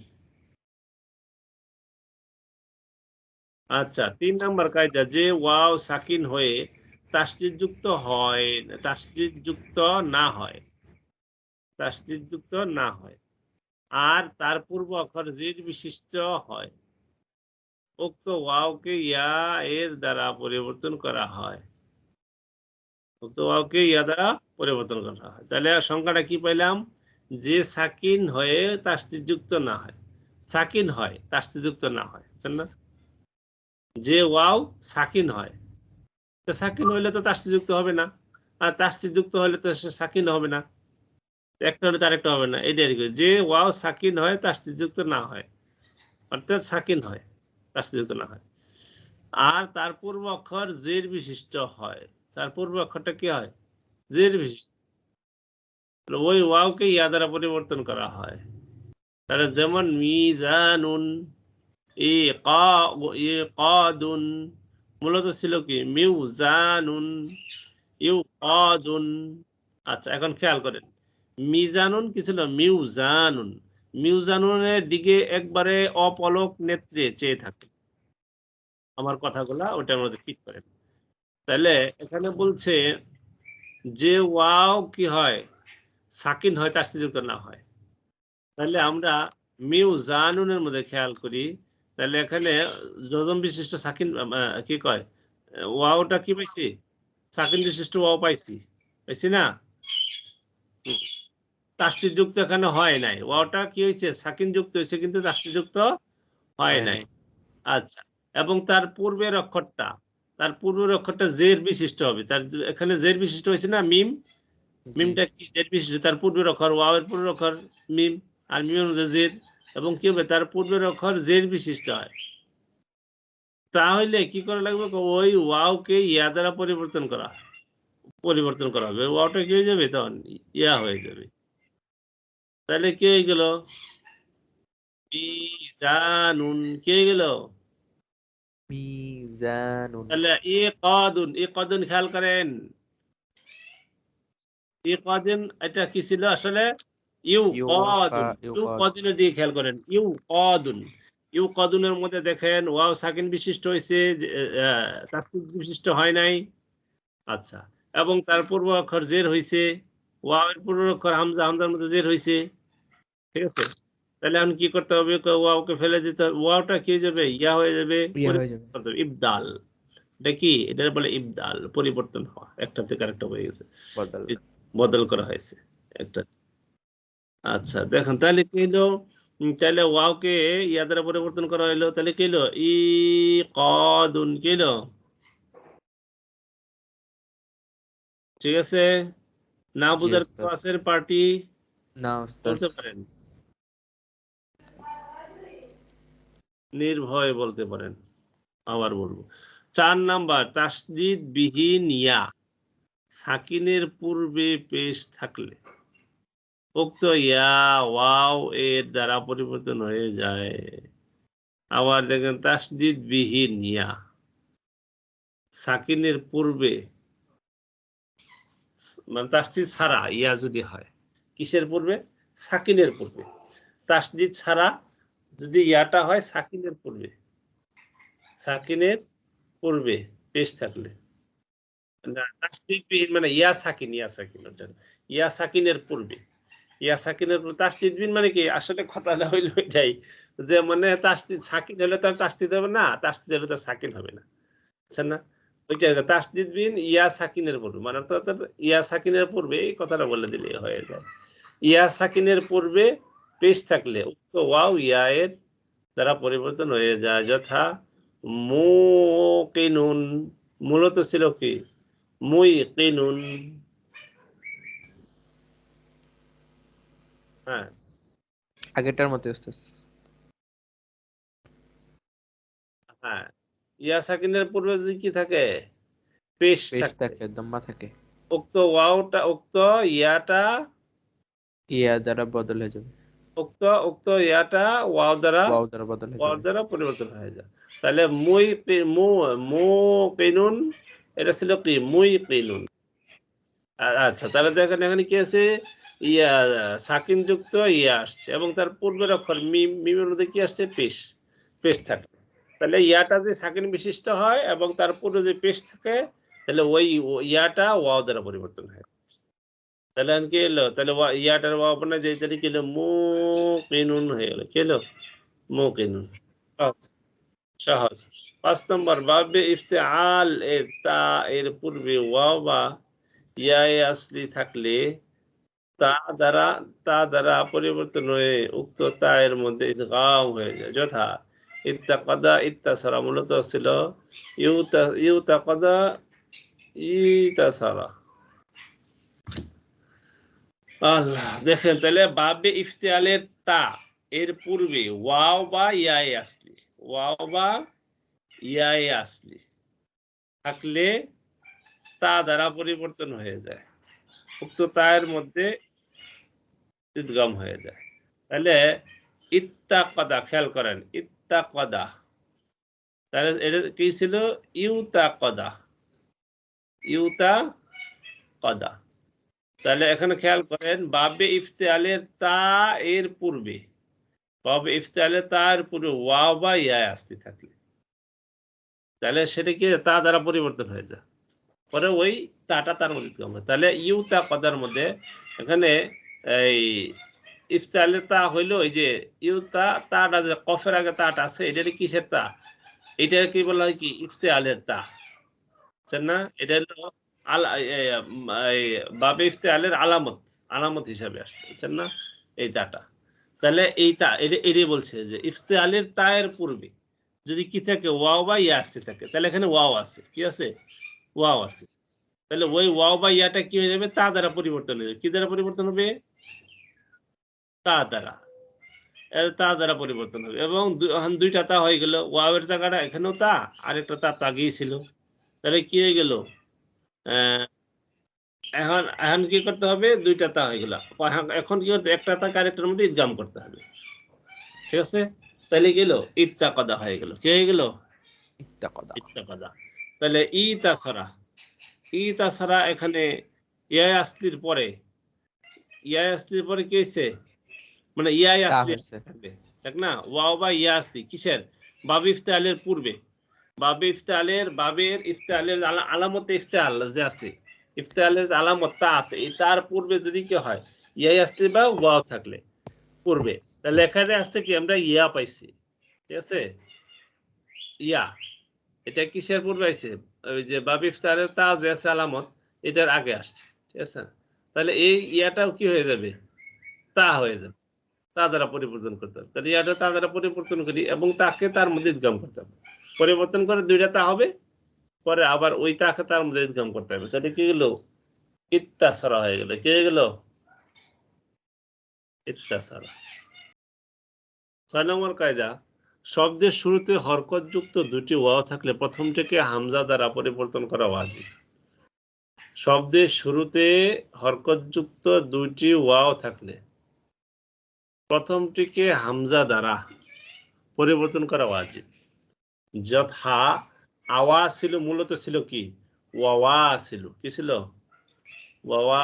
আচ্ছা, 3 নম্বর কায়দা, যে ওয়াও সাকিন হয়ে তাসদিদ যুক্ত হয়, তাসদিদ যুক্ত না হয়, তাসদিদ যুক্ত না হয়, আর তার পূর্ব অক্ষর জের বিশিষ্ট হয়, উক্ত ওয়াওকে ইয়া এর দ্বারা পরিবর্তন করা হয়, উক্ত ওয়াওকে ইয়া দ্বারা পরিবর্তন করা হয়। তাহলে সংখ্যাটা কি পাইলাম? যে সাকিন হয়ে তাসদিদ যুক্ত না হয়, সাকিন হয় তাসদিদ যুক্ত না হয়, বুঝছেন না? যে ওয়াও সাকিন হয়, তো সাকিন হইলে তো তাসদিদ যুক্ত হবে না, আর তাসদিদ যুক্ত হলে তো সাকিন হবে না, একটা হলে তার একটা হবে না। এটাই আর কি, যে ওয়াও সাকিন হয় তাসদিদ যুক্ত না হয়, অর্থাৎ সাকিন হয় তাসদিদ যুক্ত না হয়, আর তার পূর্ব অক্ষর জের বিশিষ্ট হয়। তার পূর্ব অক্ষরটা কি হয়? জের বিশিষ্ট। ওই ওয়াওকে ইয়া দ্বারা পরিবর্তন করা হয়। তাহলে যেমন মিজানুন, ইকাদুন মূলত ছিল কি মিউজানুন, ইউকাদুন। আচ্ছা, এখন খেয়াল করেন, মিজানুন কি ছিল? মিউজানুন। মিউজানুনের দিকে একবারে অপলক নেত্রে চেয়ে থাকে। আমার কথাগুলা ওটার মধ্যে ফিট করেন। তাহলে এখানে বলছে যে ওয়াও কি হয়? সাকিন হয় তাসদিদ যুক্ত না হয়। তাহলে আমরা মিউজানুনের মধ্যে খেয়াল করি, তাহলে এখানে যজম বিশিষ্ট সাকিন কি কয়, ওয়াওটা কি পাইছি? সাকিন বিশিষ্ট ওয়াও পাইছি, পাইছি না? তাসদিদ যুক্ত এখানে হয় নাই, ওয়াওটা কি হয়েছে? সাকিন যুক্ত হয়েছে, কিন্তু তাসদিদ যুক্ত হয় নাই। আচ্ছা, এবং তার পূর্বের অক্ষরটা, তার পূর্বের অক্ষরটা জের বিশিষ্ট হবে। তার এখানে জের বিশিষ্ট হয়েছে না মিম, মিমটা কি জের বিশিষ্ট? তার পূর্বের অক্ষর, ওয়াও এর পূর্বের অক্ষর মিম, আর মিমের মধ্যে জের, এবং কি হবে? তার পূর্বের অক্ষর জের বিশিষ্ট হয়। তাহলে কি করা লাগবে? ওই ওয়াওকে ইয়া দ্বারা পরিবর্তন করা হবে। ওয়াওটা কি হয়ে যাবে? তখন ইয়া হয়ে যাবে। তাহলে কি হয়ে গেল? মিজানুন কি হয়ে গেল? মিজানুন। তাহলে ইকাদুন, ইকাদুন খেয়াল করেন, ইকাদুন এটা কি ছিল আসলে? ইউকাদুন। ইউকাদুনের দিকে খেয়াল করেন, ইউকাদুন। ইউকাদুনের মধ্যে দেখেন ওয়াও সাকিন বিশিষ্ট হয়েছে, তাসদিদ বিশিষ্ট হয় নাই। আচ্ছা, এবং তার পূর্ব অক্ষর জের হয়েছে, ওয়াও এর পূর্ব অক্ষর হামজা, হামজার মধ্যে জের হয়েছে, ঠিক আছে? তাহলে এখন কি করতে হবে? ওয়াওকে ফেলে দিতে হবে, ওয়াওটা কি হয়ে যাবে? ইয়া হয়ে যাবে, ইবদাল। এটা কি? এটা বলে ইবদাল, পরিবর্তন হওয়া, একটা থেকে আরেকটা হয়ে গেছে, বদল করা হয়েছে একটা। আচ্ছা, দেখেন তাহলে কি হলো? তাহলে ওয়াওকে ইয়া দ্বারা পরিবর্তন করা হলো, তাহলে কি হলো? ইকাদুন কি হলো? ঠিক আছে? না বুঝার ক্লাসের পার্টি না বলতে পারেন, নির্ভয় বলতে পারেন। আবার বলবো, 4 নাম্বার, তাসদিদ বিহীন ইয়া সাকিনের পূর্বে পেশ থাকলে উক্ত ইয়া ওয়াও এর দ্বারা পরিবর্তন হয়ে যায়। আবার দেখেন, তাসদিদ বিহীন ইয়া সাকিনের পূর্বে, মানে তাসদিদ ছাড়া ইয়া যদি হয়, কিসের পূর্বে? সাকিনের পূর্বে। তাসদিদ ছাড়া যদি ইয়াটা হয় সাকিনের পূর্বে, সাকিনের পূর্বে পেশ থাকলে, না তাসদিদ বিহীন মানে ইয়া সাকিন, ইয়া সাকিন, ইয়া সাকিনের পূর্বে, ইয়া সাকিনের পূর্বে তাসদিদ বিহীন মানে কি? আসলে কথাটা হইলো এটাই, যে মানে তাসদিদ সাকিন হলে তার তাসদিদ হবে না, তাসদিদ হলে তার সাকিন হবে না, বুঝছেন না? ওই জায়গা তাসদিদ বিহীন ইয়া সাকিনের পূর্বে, মানে অর্থাৎ ইয়া সাকিনের পূর্বে, এই কথাটা বলে দিলে হয়ে যায়। ইয়া সাকিনের পূর্বে পেশ থাকলে উক্ত ওয়াও ইয়া এর দ্বারা পরিবর্তন হয়ে যায়, যথা মুকিনুন, মূলত ছিল কি? মুইকিনুন। হ্যাঁ, আগেরটার মতো উস্তাদ। হ্যাঁ, ইয়া সাকিনের পূর্বে যদি কি থাকে? পেশ থাকে, দম্মা থাকে, উক্ত ওয়াওটা, উক্ত ইয়াটা ইয়া দ্বারা বদল হয়ে যাবে, উক্ত ইয়াটা ওয়াও দ্বারা বদল হয়ে ওয়াও যাবে। দ্বারা পরিবর্তন হয়ে যায়। তাহলে মুকিনুন এটা ছিল কি? মুইকিনুন। আচ্ছা, তাহলে দেখেন এখানে কি আছে? ইয়া সাকিন যুক্ত ইয়া আসছে, এবং তার পূর্বের অক্ষর মিম, মিমের মধ্যে কি আসছে? পেশ, পেশ থাকে। তাহলে ইয়াটা যে সাকিন বিশিষ্ট হয় এবং তার পূর্বে যে পেশ থাকে, তাহলে ওই ইয়াটা ওয়াও দ্বারা পরিবর্তন হয়। তাহলে কি এলো? তাহলে ইয়াটার ওয়াও মানে যে তাহলে কি এলো? মুকিনুন হয়ে গেল। কি এলো? মুকিনুন। সহজ। 5 নম্বর বাবে ইফতিআল এর তা এর পূর্বে ওয়াও বা ইয়ায়ে আসলি থাকলে তা দ্বারা পরিবর্তন হয়ে উক্ত তা এর মধ্যে ইদগাম হয়ে যায়। যথা ইত্তাকাদা ইত্তাসারা মূলত ছিল ইউতাকাদা ইতাসারা। আল্লাহ, দেখেন তাহলে বাবে ইফতিআলের তা এর পূর্বে ওয়াও বা ইয়ায়ে আসলি থাকলে তা দ্বারা পরিবর্তন হয়ে যায়, উক্ত তায়ের মধ্যে ইদগাম হয়ে যায়। তাহলে ইত্তাকাদা, খেয়াল করেন, ইত্তাকাদা, তাহলে এটা কি ছিল? ইউতাকাদা। তাহলে এখানে খেয়াল করেন বাবে ইফতিআলের তা এর পূর্বে ওয়াও বা ইয়া আসতে থাকলে তাহলে সেটা কি তা দ্বারা পরিবর্তন হয়ে যায়, পরে ওই তাটা তার মধ্যে ইদগাম হয়। তাহলে ইউতাকাদার মধ্যে এখানে এই ইফতিআলের তা হইলো ওই যে তাটা যে কফের আগে তাটা আছে, এটা কিসের তা? এটা কি বলা হয়? কি ইফতিআলের তা, বুঝছেন না? এটা হলো বাবে ইফতিআলের আলামত হিসাবে আসছে, বুঝছেন না? এই তাটা। তাহলে এই তা এটাই বলছে যে ইফতিআলের তায়ের পূর্বে যদি কি থাকে? ওয়াও বা ইয়া আসতে থাকে, তাহলে এখানে ওয়াও আছে। কি আছে? ওয়াও আছে। তাহলে ওই ওয়াও বা ইয়াটা কি হয়ে যাবে? তা দ্বারা পরিবর্তন হয়ে যাবে। কি দ্বারা পরিবর্তন হবে? তা দ্বারা পরিবর্তন হবে। এবং দুইটা তা হয়ে গেল। ওয়াওয়ের জায়গাটা এখানেও তা, আরেকটা তা গিয়েছিল। তাহলে কি হয়ে গেল? এখন কি করতে হবে? দুইটা তা হয়ে গেল। এখন কি করতে? একটা তা আরেকটার মধ্যে ইদগাম করতে হবে। ঠিক আছে? তাহলে গেল ইত্তাকাদা হয়ে গেল। কি হয়ে গেল? ইত্তাকাদা। তাহলে ইতাসারা এখানে ইয়া আসলির পরে কি হয়েছে? মানে ইয়াই আসলি থাকবে, ঠিক না? ওয়াও বা ইয়া আসলি কিসের? বাবে ইফতিআলের পূর্বে। বাবের ইফতিআলের আলামতে ইফতিআল যে আছে, ইফতিআলের আলামত তা আছে, এই তার পূর্বে যদি কি হয়? ইয়াই আসলি বা ওয়াও থাকলে পূর্বে, তাহলে এখানে আসছে কি? আমরা ইয়া পাইছি। ঠিক আছে? ইয়া, এটা কিসের পূর্বে আইছে? ওই যে বাবে ইফতিআলের তা যে আছে আলামত, এটার আগে আসছে। ঠিক আছে? তাহলে এই ইয়াটাও কি হয়ে যাবে? তা হয়ে যাবে। তা দ্বারা পরিবর্তন করতে হবে। তাহলে ইয়াটা তা দ্বারা পরিবর্তন করি এবং তাকে তার মধ্যে ইদগাম করতে হবে। পরিবর্তন করে দুইটা তা হবে, পরে আবার ওই তাকে তার মধ্যে ইদগাম করতে হবে। তাহলে কি গেল? ইত্তাসারা হয়ে গেল। কি হয়ে গেল? ইত্তাসারা। 6 নম্বর কায়দা, শব্দের শুরুতে হরকতযুক্ত দুটি ওয়াও থাকলে প্রথমটিকে হামজা দ্বারা পরিবর্তন করা ওয়াজিব। শব্দের শুরুতে হরকতযুক্ত দুটি ওয়াও থাকলে প্রথমটিকে হামজা দ্বারা পরিবর্তন করা ওয়াজিব। যথা আওয়া ছিল, মূলত ছিল কি? ওয়াওয়া ছিল। কি ছিল? ওয়াওয়া।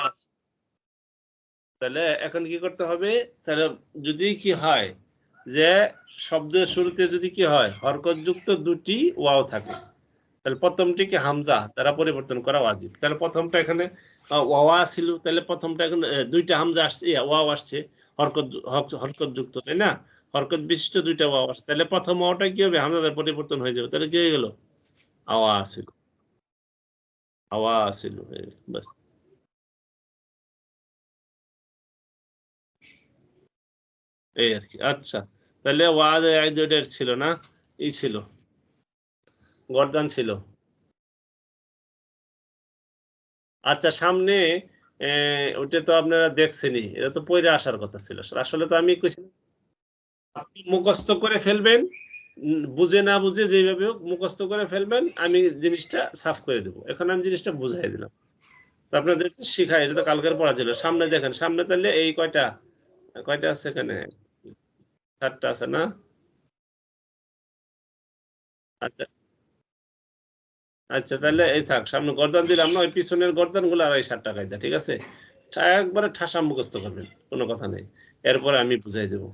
তাহলে এখন কি করতে হবে? তাহলে যদি কি হয় যে শব্দের শুরুতে যদি কি হয়? হরকতযুক্ত দুটি ওয়াও থাকে, তাহলে প্রথমটিকে হামজা দ্বারা পরিবর্তন করা ওয়াজিব। তাহলে প্রথমটা এখানে ওয়াওয়া ছিল, তাহলে প্রথমটা এখন দুইটা হামজা আসছে, ওয়াও আসছে, হরকতযুক্ত, তাই না? হরকত বিশিষ্ট দুইটা ওয়াও আসছে, তাহলে প্রথম ওয়াওটা কি হবে? হামজা দ্বারা পরিবর্তন হয়ে যাবে। তাহলে কি হয়ে গেল? আওয়া ছিল বাস। এই আর কি। আচ্ছা, তাহলে ওয়াদ আইডের ছিল না, এই ছিল গর্দান ছিল। আচ্ছা, সামনে ওটা তো আপনারা দেখছেনই, এটা তো পয়রা আসার কথা ছিল। আসলে তো আমি কইছিলাম আপনি মুখস্থ করে ফেলবেন, বুঝে না বুঝে যেভাবে হোক মুখস্থ করে ফেলবেন, আমি জিনিসটা সাফ করে দেবো। এখন আমি জিনিসটা বুঝাই দিলাম, তো আপনাদের শিখাই। এটা তো কালকের পড়া ছিল। সামনে দেখেন, সামনে তাহলে এই কয়টা আছে এখানে? 7টা আছে না? আচ্ছা আচ্ছা, তাহলে এই থাক, সামনে গর্দান দিলাম না, ওই পিছনের গর্দান গুলো আর এই 7টা কায়দা, ঠিক আছে? একবারে ঠাসা মুখস্থ করবেন, কোনো কথা নেই। এরপরে আমি বুঝাই দেবো।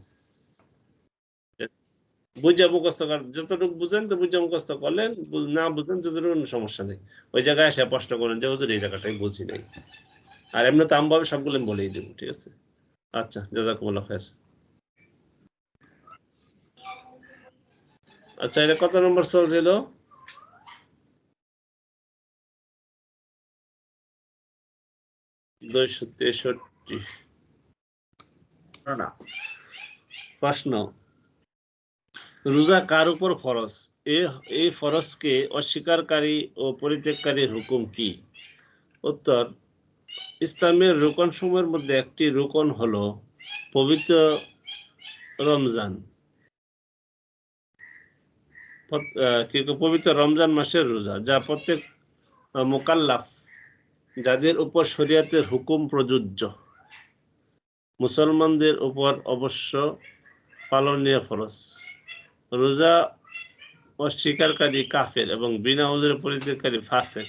বুঝে মুখস্থ কর, যতটুকু বুঝেন তো বুঝে মুখস্থ করলেন, না বুঝেন যতটুকু কোনো সমস্যা নেই, ওই জায়গায় এসে প্রশ্ন করেন যে হুজুর এই জায়গাটাই বুঝি নাই। আর এমনি তো আমভাবে সবগুলো আমি বলেই দেবো, ঠিক আছে? আচ্ছা, জাযাকুমুল্লাহ খায়ের। আচ্ছা, এটা কত নম্বর চলছিল? 263। না, প্রশ্ন, রোজা কার উপর ফরজ? এই ফরজকে অস্বীকারী ও পরিত্যাগকারীর হুকুম কি? উত্তর, ইসলামের রোকন সমূহের মধ্যে একটি রোকন হলো পবিত্র রমজান, পবিত্র রমজান মাসের রোজা, যা প্রত্যেক মোকাল্লাফ, যাদের উপর শরীয়তের হুকুম প্রযোজ্য, মুসলমানদের উপর অবশ্য পালনীয় ফরজ। রোজা অস্বীকারী কাফের এবং বিনা ওজরে পরিত্যাগকারী ফাসিক।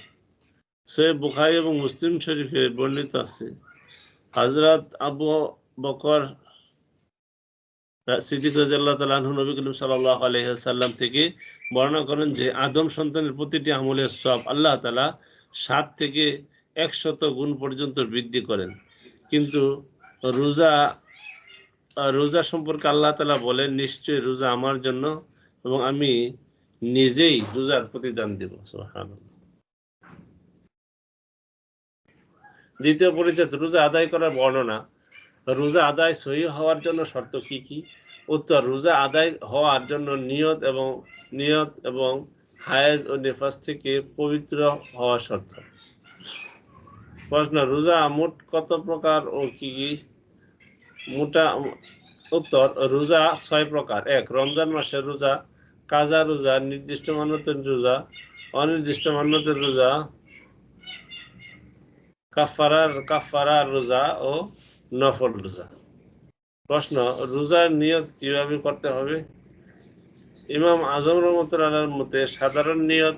সহিহ বুখারী এবং মুসলিম শরীফে বর্ণিত আছে, হযরত আবু বকর সিদ্দিক রাদিয়াল্লাহু তাআলা আনহু নবী করিম সাল্লাল্লাহু আলাইহি ওয়াসাল্লাম থেকে বর্ণনা করেন যে আদম সন্তানের প্রতিটি আমলের সওয়াব আল্লাহ তাআলা 7 থেকে 100 গুণ পর্যন্ত বৃদ্ধি করেন। কিন্তু রোজা সম্পর্কে আল্লাহ তাআলা বলেন, নিশ্চয়ই রোজা আমার জন্য এবং আমি নিজেই রোজার প্রতিদান দেব। সুবহানাল্লাহ। দ্বিতীয় পরিচ্ছেদ, রোজা আদায় করার বর্ণনা। রোজা আদায় সহিহ হওয়ার জন্য শর্ত কি কি? উত্তর, রোজা আদায় হওয়ার জন্য নিয়ত এবং হায়েজ ও নিফাস থেকে পবিত্র হওয়া শর্ত। প্রশ্ন, রোজা মোট কত প্রকার ও কি কি? উত্তর, রোজা 6 প্রকার। 1. রমজান মাসের রোজা, কাজা রোজা, নির্দিষ্ট মান্যতের রোজা, অনির্দিষ্ট মান্যতের রোজা, কাফারার রোজা ও নফল রোজা। প্রশ্ন, রোজার নিয়ত কিভাবে করতে হবে? ইমাম আজম রহমতুল্লাহর মতে সাধারণ নিয়ত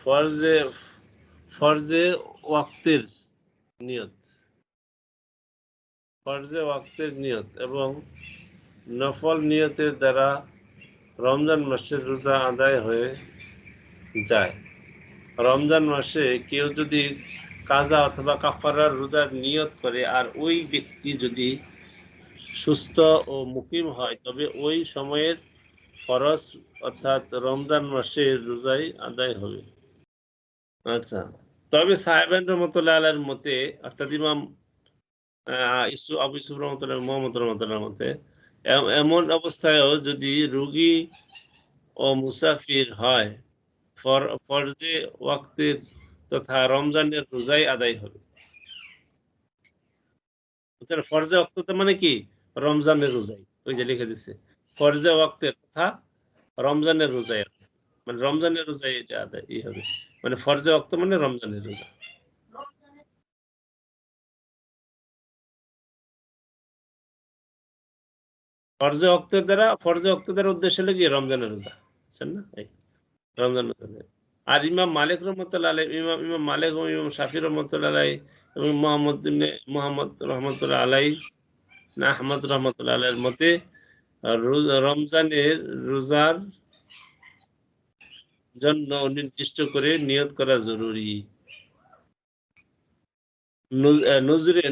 ফরজে ওয়াক্তের নিয়ত এবং নফল নিয়তের দ্বারা রমজান মাসের রোজা আদায় হয়ে যায়। রমজান মাসে কেউ যদি কাজা অথবা কাফারার রোজার নিয়ত করে আর ওই ব্যক্তি যদি সুস্থ ও মুকিম হয়, তবে ওই সময়ের ফরজ অর্থাৎ রমজান মাসের রোজাই আদায় হবে। আচ্ছা, তবে সাহেবেন রহমতুল্লাহ আলাইহির মতে, অর্থাৎ ইমাম আবু ইউসুফ রহমতুল্লাহ, মোহাম্মদ রহমতুল্লাহর মতে, এমন অবস্থায়ও যদি রোগী ও মুসাফির হয়, ফরজে ওয়াক্তের তথা রমজানের রোজাই আদায় হবে। ফরজে ওয়াক্ত মানে কি? রমজানের রোজাই, ওই যে লিখে দিচ্ছে ফরজে ওয়াক্তের তথা রমজানের রোজাই, মানে রমজানের রোজাই এটা আদায় হবে, মানে ফরজে ওয়াক্ত মানে রমজানের রোজা। ফরজে ওয়াক্তের দ্বারা উদ্দেশ্য হলো কি? রমজানের রোজা, বুঝছেন না? এই রমজান রোজা। আর ইমাম মালিক রহমতুল্লাহ আলাইহি, ইমাম মালিক এবং ইমাম শাফি রহমতুল্লাহ আলাইহি এবং মুহাম্মদ রহমতুল্লাহ আলাইহি না আহমদ রহমতুল্লাহ আলাইহির মতে রমজানের রোজার জন্য নির্দিষ্ট করে নিয়ত করা জরুরি।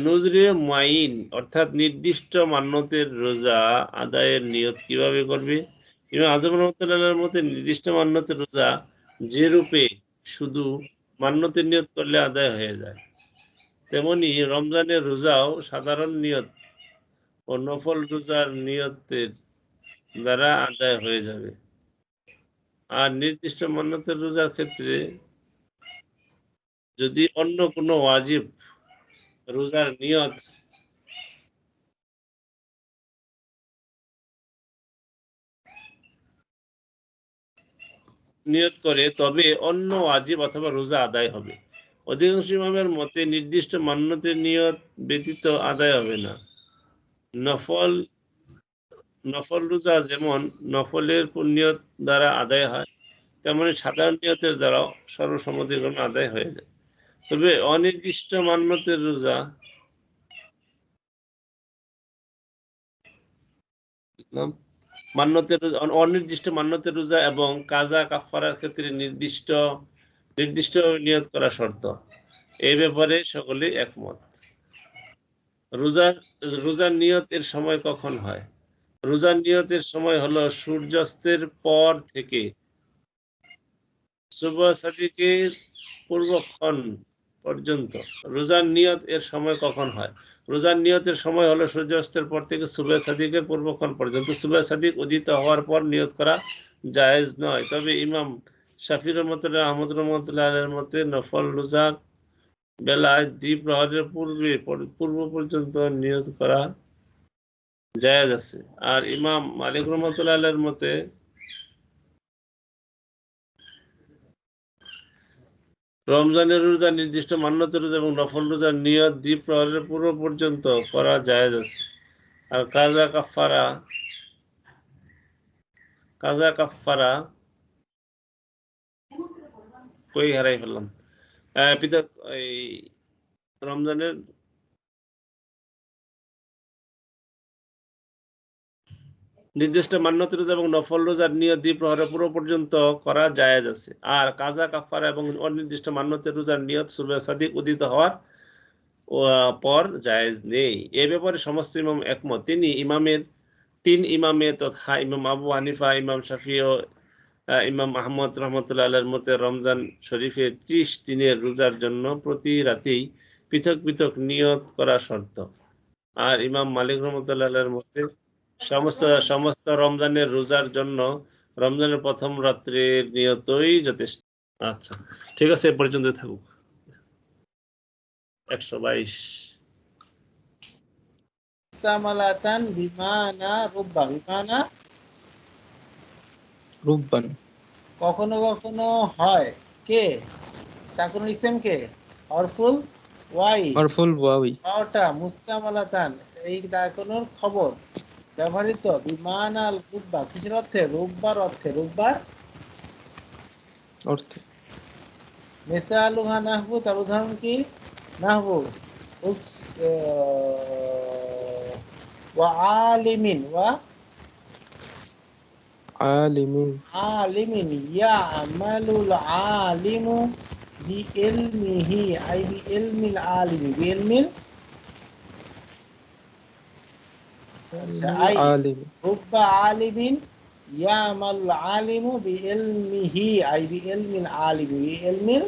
নজরে মুআইন অর্থাৎ নির্দিষ্ট মান্যতের রোজা আদায়ের নিয়ত কিভাবে করবে? ইমাম আজম রহমতুল্লাহর মতে নির্দিষ্ট মান্যতের রোজা যে রূপে শুধু মান্যতের নিয়ত করলে আদায় হয়ে যায়, তেমনি রমজানের রোজাও সাধারণ নিয়ত ও নফল রোজার নিয়তের দ্বারা আদায় হয়ে যাবে। আর নির্দিষ্ট মান্যতের রোজার ক্ষেত্রে যদি অন্য কোনো ওয়াজিব রোজার নিয়ত করে, তবে অন্য ওয়াজিব অথবা রোজা আদায় হবে। অধিকাংশ ইমামের মতে নির্দিষ্ট মান্যতের নিয়ত ব্যতীত আদায় হবে না। নফল রোজা যেমন নফলের নিয়ত দ্বারা আদায় হয়, তেমনি সাধারণ নিয়তের দ্বারাও সর্বসম্মতিক্রমে আদায় হয়ে যায়। তবে অনির্দিষ্ট মান্যতের রোজা মান্যতের অনির্দিষ্ট মান্যতের রোজা এবং কাজা কাফারার ক্ষেত্রে নির্দিষ্ট নিয়ত করা শর্ত, এই ব্যাপারে সকলেই একমত। রোজার নিয়তের সময় কখন হয়? রোজার নিয়তের সময় হলো সূর্যাস্তের পর থেকে সুবহ সাদিকের পূর্বক্ষণ পর্যন্ত। রোজার নিয়ত এর সময় কখন হয়? রোজার নিয়তের সময় হলো সূর্যাস্তের পর থেকে সুবহ সাদিকের পূর্বক্ষণ পর্যন্ত। সুবহ সাদিক উদিত হওয়ার পর নিয়ত করা জায়েজ নয়, তবে ইমাম শাফি রহমতুল্লাহ, আহমদ রহমতুল্লাহ এর মতে নফল রোজার বেলায় দ্বিপ্রহরের পূর্ব পর্যন্ত নিয়ত করা জায়েজ আছে। আর ইমাম মালিক রহমতুল্লাহ এর মতে রমজানের রোজা, নির্দিষ্ট মান্যতের রোজা এবং নফল রোজার নিয়ত দ্বিপ্রহরের পূর্ব পর্যন্ত করা জায়েজ আছে। আর কাজা কাফারা কই হারাই ফেললাম। পৃথক এই রমজানের নির্দিষ্ট মান্যতের রোজা এবং নফল রোজার নিয়ত দ্বিপ্রহরের পূর্ব পর্যন্ত করা জায়েজ আছে। আর কাজা কাফারা এবং অনির্দিষ্ট মান্যতের রোজার নিয়ত সুবহ সাদিক উদিত হওয়ার পর জায়েজ নেই। এ ব্যাপারে সমস্ত ইমাম একমত। তিন ইমামে তথা ইমাম আবু হানিফা, ইমাম শাফি ও ইমাম আহমদ রহমতুল্লাহ আলাইহির মতে রমজান শরীফে 30 দিনের রোজার জন্য প্রতি রাতেই পৃথক পৃথক নিয়ত করা শর্ত। আর ইমাম মালিক রহমতুল্লাহ আলাইহির মতে সমস্ত রমজানের রোজার জন্য রমজানের প্রথম রাত্রির নিয়তই যথেষ্ট। আচ্ছা, ঠিক আছে, এ পর্যন্ত থাকুক। 122 মুস্তামালাতান বিমানা রুব্বান। কখনো কখনো হয় কে তাকুন ইসেম কে হরফুল ওয়াই ওটা মুস্তামালাতান এই তাকুনের খবর ব্যবহৃত বিমানাল রুব্বা কিসের অর্থে? রোববার অর্থে। মিসালুহা নাহবু, তার উদাহরণ কি? নাহবু ওয়া আলিমিন আলিমিন ইয়ামালুল আলিমু বিইলমিহি আই বিইলমিল আলিমি বিইলমিল রুব্বা আলিমিন ইয়ামালুল আলিমু বিইলমিহি আই বিইলমিল আলিমি বিইলমিল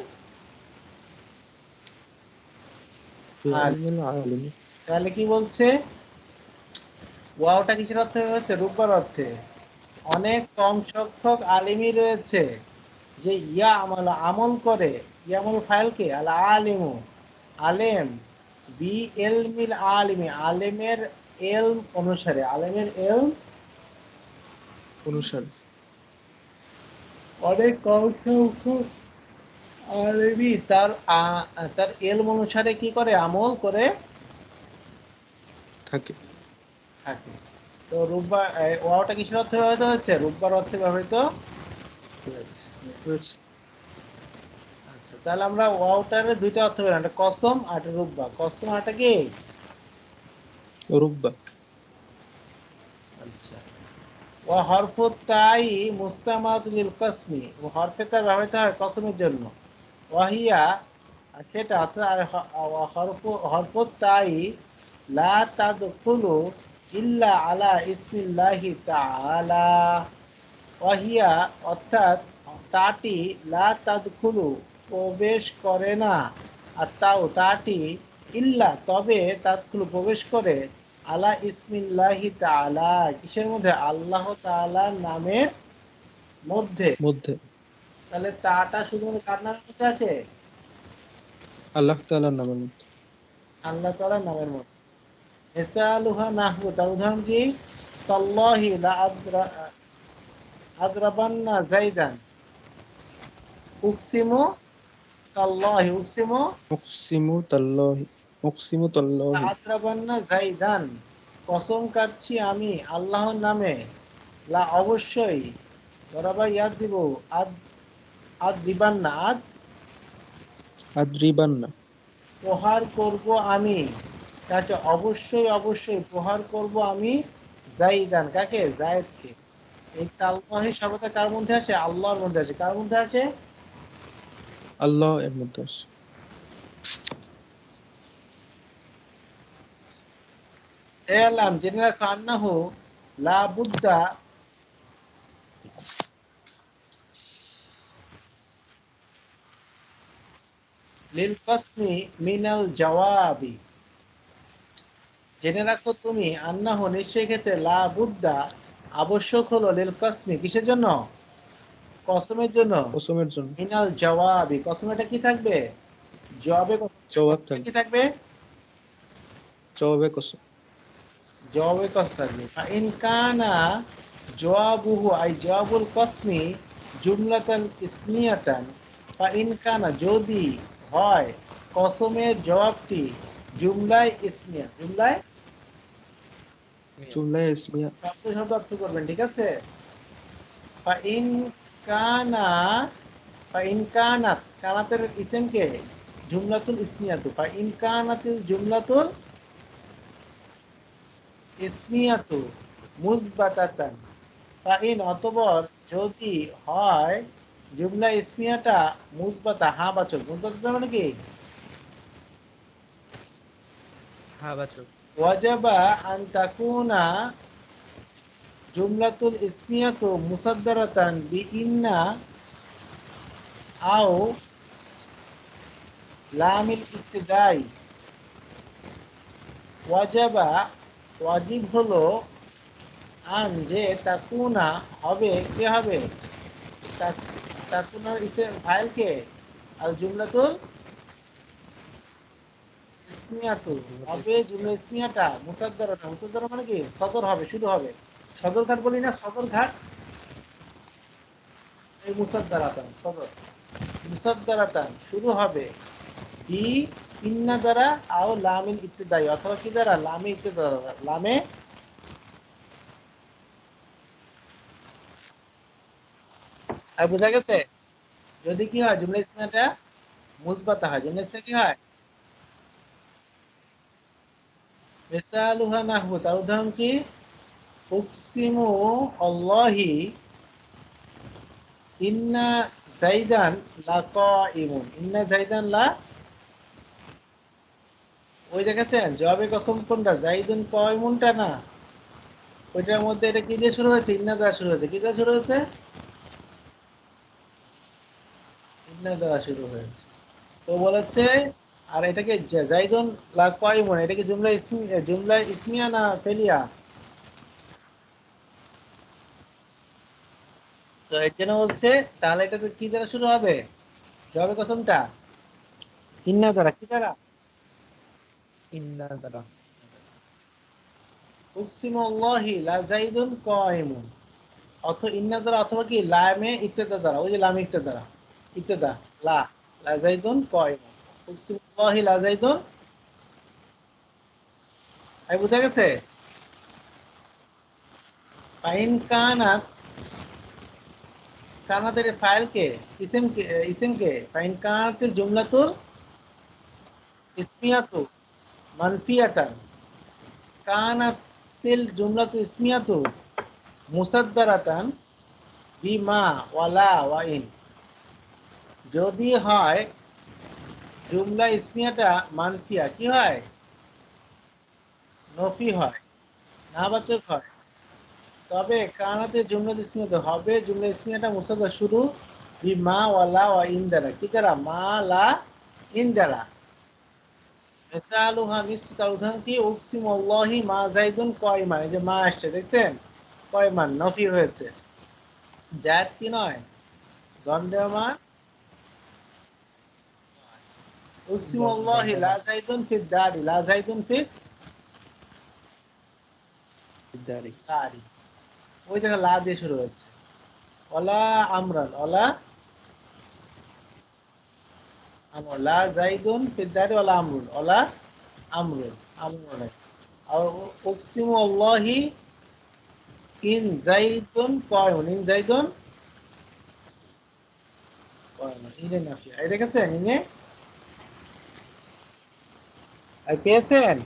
আলিমি। তাহলে কি বলছে? ওয়াওটা কিসের অর্থে হচ্ছে? রুব্বার অর্থে। অনেক কম সংখ্যক আলিমই রয়েছে যে আমল করে। ইয়ামল ফাইলকে আল আলিমু আলেম বি ইলমিল আলিমি আলেমের ইলম অনুসারে অনেক কম সংখ্যক আলেমই তার ইলম অনুসারে কি করে? আমল করে থাকে। তো রুব্বা ওয়াওটা কিসের অর্থে ব্যবহৃত হচ্ছে? রুব্বার অর্থে ব্যবহৃত হয়েছে। আচ্ছা, তাহলে আমরা ওয়াওটার দুইটা অর্থ পেলাম, একটা কসম আর একটা রুব্বা। কসম আরটা কি? রুব্বা। আচ্ছা, ওয়া হরফু তাই মুস্তামাদুল লিল কসমি, ও হরফে তা ব্যবহৃত হয় কসমের জন্য। ওয়াহিয়া সেটা হরফু তাই লা তাদখুলু ইল্লা আলা ইসমিল্লাহি তাআলা। ওয়াহিয়া অর্থাৎ তাটি লা তাদখুলু প্রবেশ করে না, আর তাটি ইল্লা তবে তাদখুলু প্রবেশ করে আলা ইসমিল্লাহি তাআলা কিসের মধ্যে? আল্লাহ তাআলার নামের মধ্যে। তাহলে তাটা শুধুমাত্র কার নামের মধ্যে আছে? আল্লাহ তাআলার নামের মধ্যে। আল্লাহ তাআলার নামের মধ্যে। মিসালুহা নাহবু, তার উদাহরণ কি? তাল্লাহি লা আদরাবান্না যাইদান। উকসিমু তাল্লাহি আদরাবান্না যাইদান, কসম কাটছি আমি আল্লাহর নামে। লা অবশ্যই, দরাবা ইয়াদ দিব আদরিবান্না প্রহার করব আমি। তাতে অবশ্যই প্রহার করব আমি জাইদান কাকে? জায়েদকে। এই তাল্লাহি শব্দটা কার মধ্যে আসে? আল্লাহর মধ্যে আসে। কার মধ্যে আসে? আল্লাহ এর মধ্যে আছে। এলাম জেনে রাখো আন্নাহু লা বুদ্দা লিল কসমি মিনাল জাওয়াবি। জেনে রাখো তুমি আন্নাহু নিশ্চয়ই ক্ষেত্রে লা বুদ্দা আবশ্যক হলো লিল কসমি কিসের জন্য? কসমের জন্য। কসমের জন্য মিনাল জাওয়াবি কসমেটা কি থাকবে? জবাবে জবাব কসমে থাকবে। কি থাকবে? জবাবে কসম। জবাবে কসম থাকবে। ফাইন কানা জওয়াবুহু আই জওয়াবুল কসমি জুমলাতান ইসমিয়াতান। ফাইন কানা যদি হয় কসমের জবাবটি জুমলায় ইসমিয়া, জুমলায় জুমলায় ইসমিয়া। শব্দ শব্দ অর্থ করবেন, ঠিক আছে? ফাইন কানা ফাইন কানাত কানাতের ইসেম কে? জুমলাতুল ইসমিয়াতু। ফাইন কানাতিল জুমলাতুল ইসমিয়াতু মুসবাতাতান। ফাইন অতঃপর যদি হয় জুমলা ইসমিয়াটা মুসবাতা হাবাচক। মুসবাতা মানে কি? হাবাচক। ওয়াজাবা আন তাকুনা জুমলাতুল ইসমিয়াতু মুসাদ্দারাতান বিইন্না আও লামিল ইবতিদাই। ওয়াজাবা ওয়াজিব হলো আন যে তাকুনা হবে, কে হবে? তাকুনার ইসে ফাইল কে? আর জুমলাতুল ইসমিয়াতু হবে, জুমলা ইসমিয়াটা মুসাদ্দারাতান। মুসাদ্দারা মানে কি? সদর হবে, শুরু হবে। সদরঘাট বলি না, সদরঘাট, এই মুসাদ্দারাতান সদর। মুসাদ্দারাতান শুরু হবে বি ইন্না দ্বারা আও লামিল ইবতিদাই, অথবা কি দ্বারা? লামে ইবতিদা দ্বারা। লামে আর বোঝা গেছে? যদি কি হয় জুমলা ইসমিয়াটা মুসবাতা হয়, জুমলা ইসমিয়া কি হয়? মিসালুহা নাহবু, তার উদাহরণ কি? উকসিমু আল্লাহি ইন্না জাইদান লাকাইমুন। ইন্না জাইদান লা, ওই দেখেছেন জবাবে কসম কোনটা? জাইদুন কাইমুনটা না, ওইটার মধ্যে এটা কি দিয়ে শুরু হয়েছে? ইন্না দ্বারা শুরু হয়েছে। কি দ্বারা শুরু হয়েছে? ইন্না দ্বারা শুরু হয়েছে। তো বলেছে আর এটাকে জাইদুন লা কাইমুন, এটা কি জুমলা ইসমি, জুমলা ইসমিয়া না ফেলিয়া? তো এর জন্য বলছে তাহলে এটাতে কি দ্বারা শুরু হবে? জবাবে কসমটা ইন্না দ্বারা। কি দ্বারা? ইন্না দ্বারা। উকসিমুল্লাহি লা জাইদুন কাইমুন। ইন্না দ্বারা অথবা কি লামে ইবতিদা দ্বারা। ওই যে লামে ইবতিদা দ্বারা, ইবতিদা লা, লা জাইদুন কাইমুন। উকসিমুল্লাহি লা জাইদুন। এই বুঝা গেছে? ফাইন কানাত কানাতের ফাইল কে? ইসিম কে? ইসিম কে? ফাইন কানাতের জুমলাতুল ইসমিয়াতু মানফিয়াতান। কানাতিল জুমলাতু ইসমিয়াতু মুসাদ্দারাতান বিমা ওয়ালা ওয়াইন। যদি হয় জুমলা ইসমিয়াটা মানফিয়া, কি হয়? নফি হয়, নাবাচক হয়। তবে কানাতে জুমলা ইসমিয়াতে হবে জুমলা ইসমিয়াটা মুসাদ্দার শুরু বিমা ওয়ালা ওয়া ইন দ্বারা। কি দ্বারা? মা লা ইন দ্বারা। মিসালুহা মিসকা, উদাহরণ কি? উকসিমুল্লাহি মা জাইদুন কাইমান। এই যে মা আসছে দেখছেন, কাইমান নফি হয়েছে। জায়েদ কি নয়? দণ্ডমান। উকসিমুল্লাহি লা জাইদুন ফিদ দারি, লা জাইদুন ফিদ দারি। দারি। ওই জায়গায় লা দিয়ে শুরু হচ্ছে। ওলা আমরান, ওলা আমর, লা জাইদুন ফিদ দারি ওলা আমরুন, ওলা আমরুন, আমরুন। আর উকসিমুল্লাহি ইন জাইদুন কাইমুন, ইন জাইদুন কাইমুন। ইনে নাফিয়া। এই দেখেছেন ইনে? আর পেয়েছেন?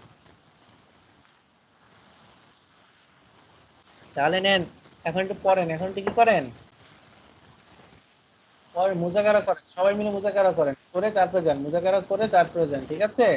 তাহলে নেন, এখন একটু পড়েন, এখন একটু কি করেন, মুজাকারা করেন, সবাই মিলে মুজাকারা করেন, করে তারপরে যান, মুজাকারা করে তারপরে যান, ঠিক আছে?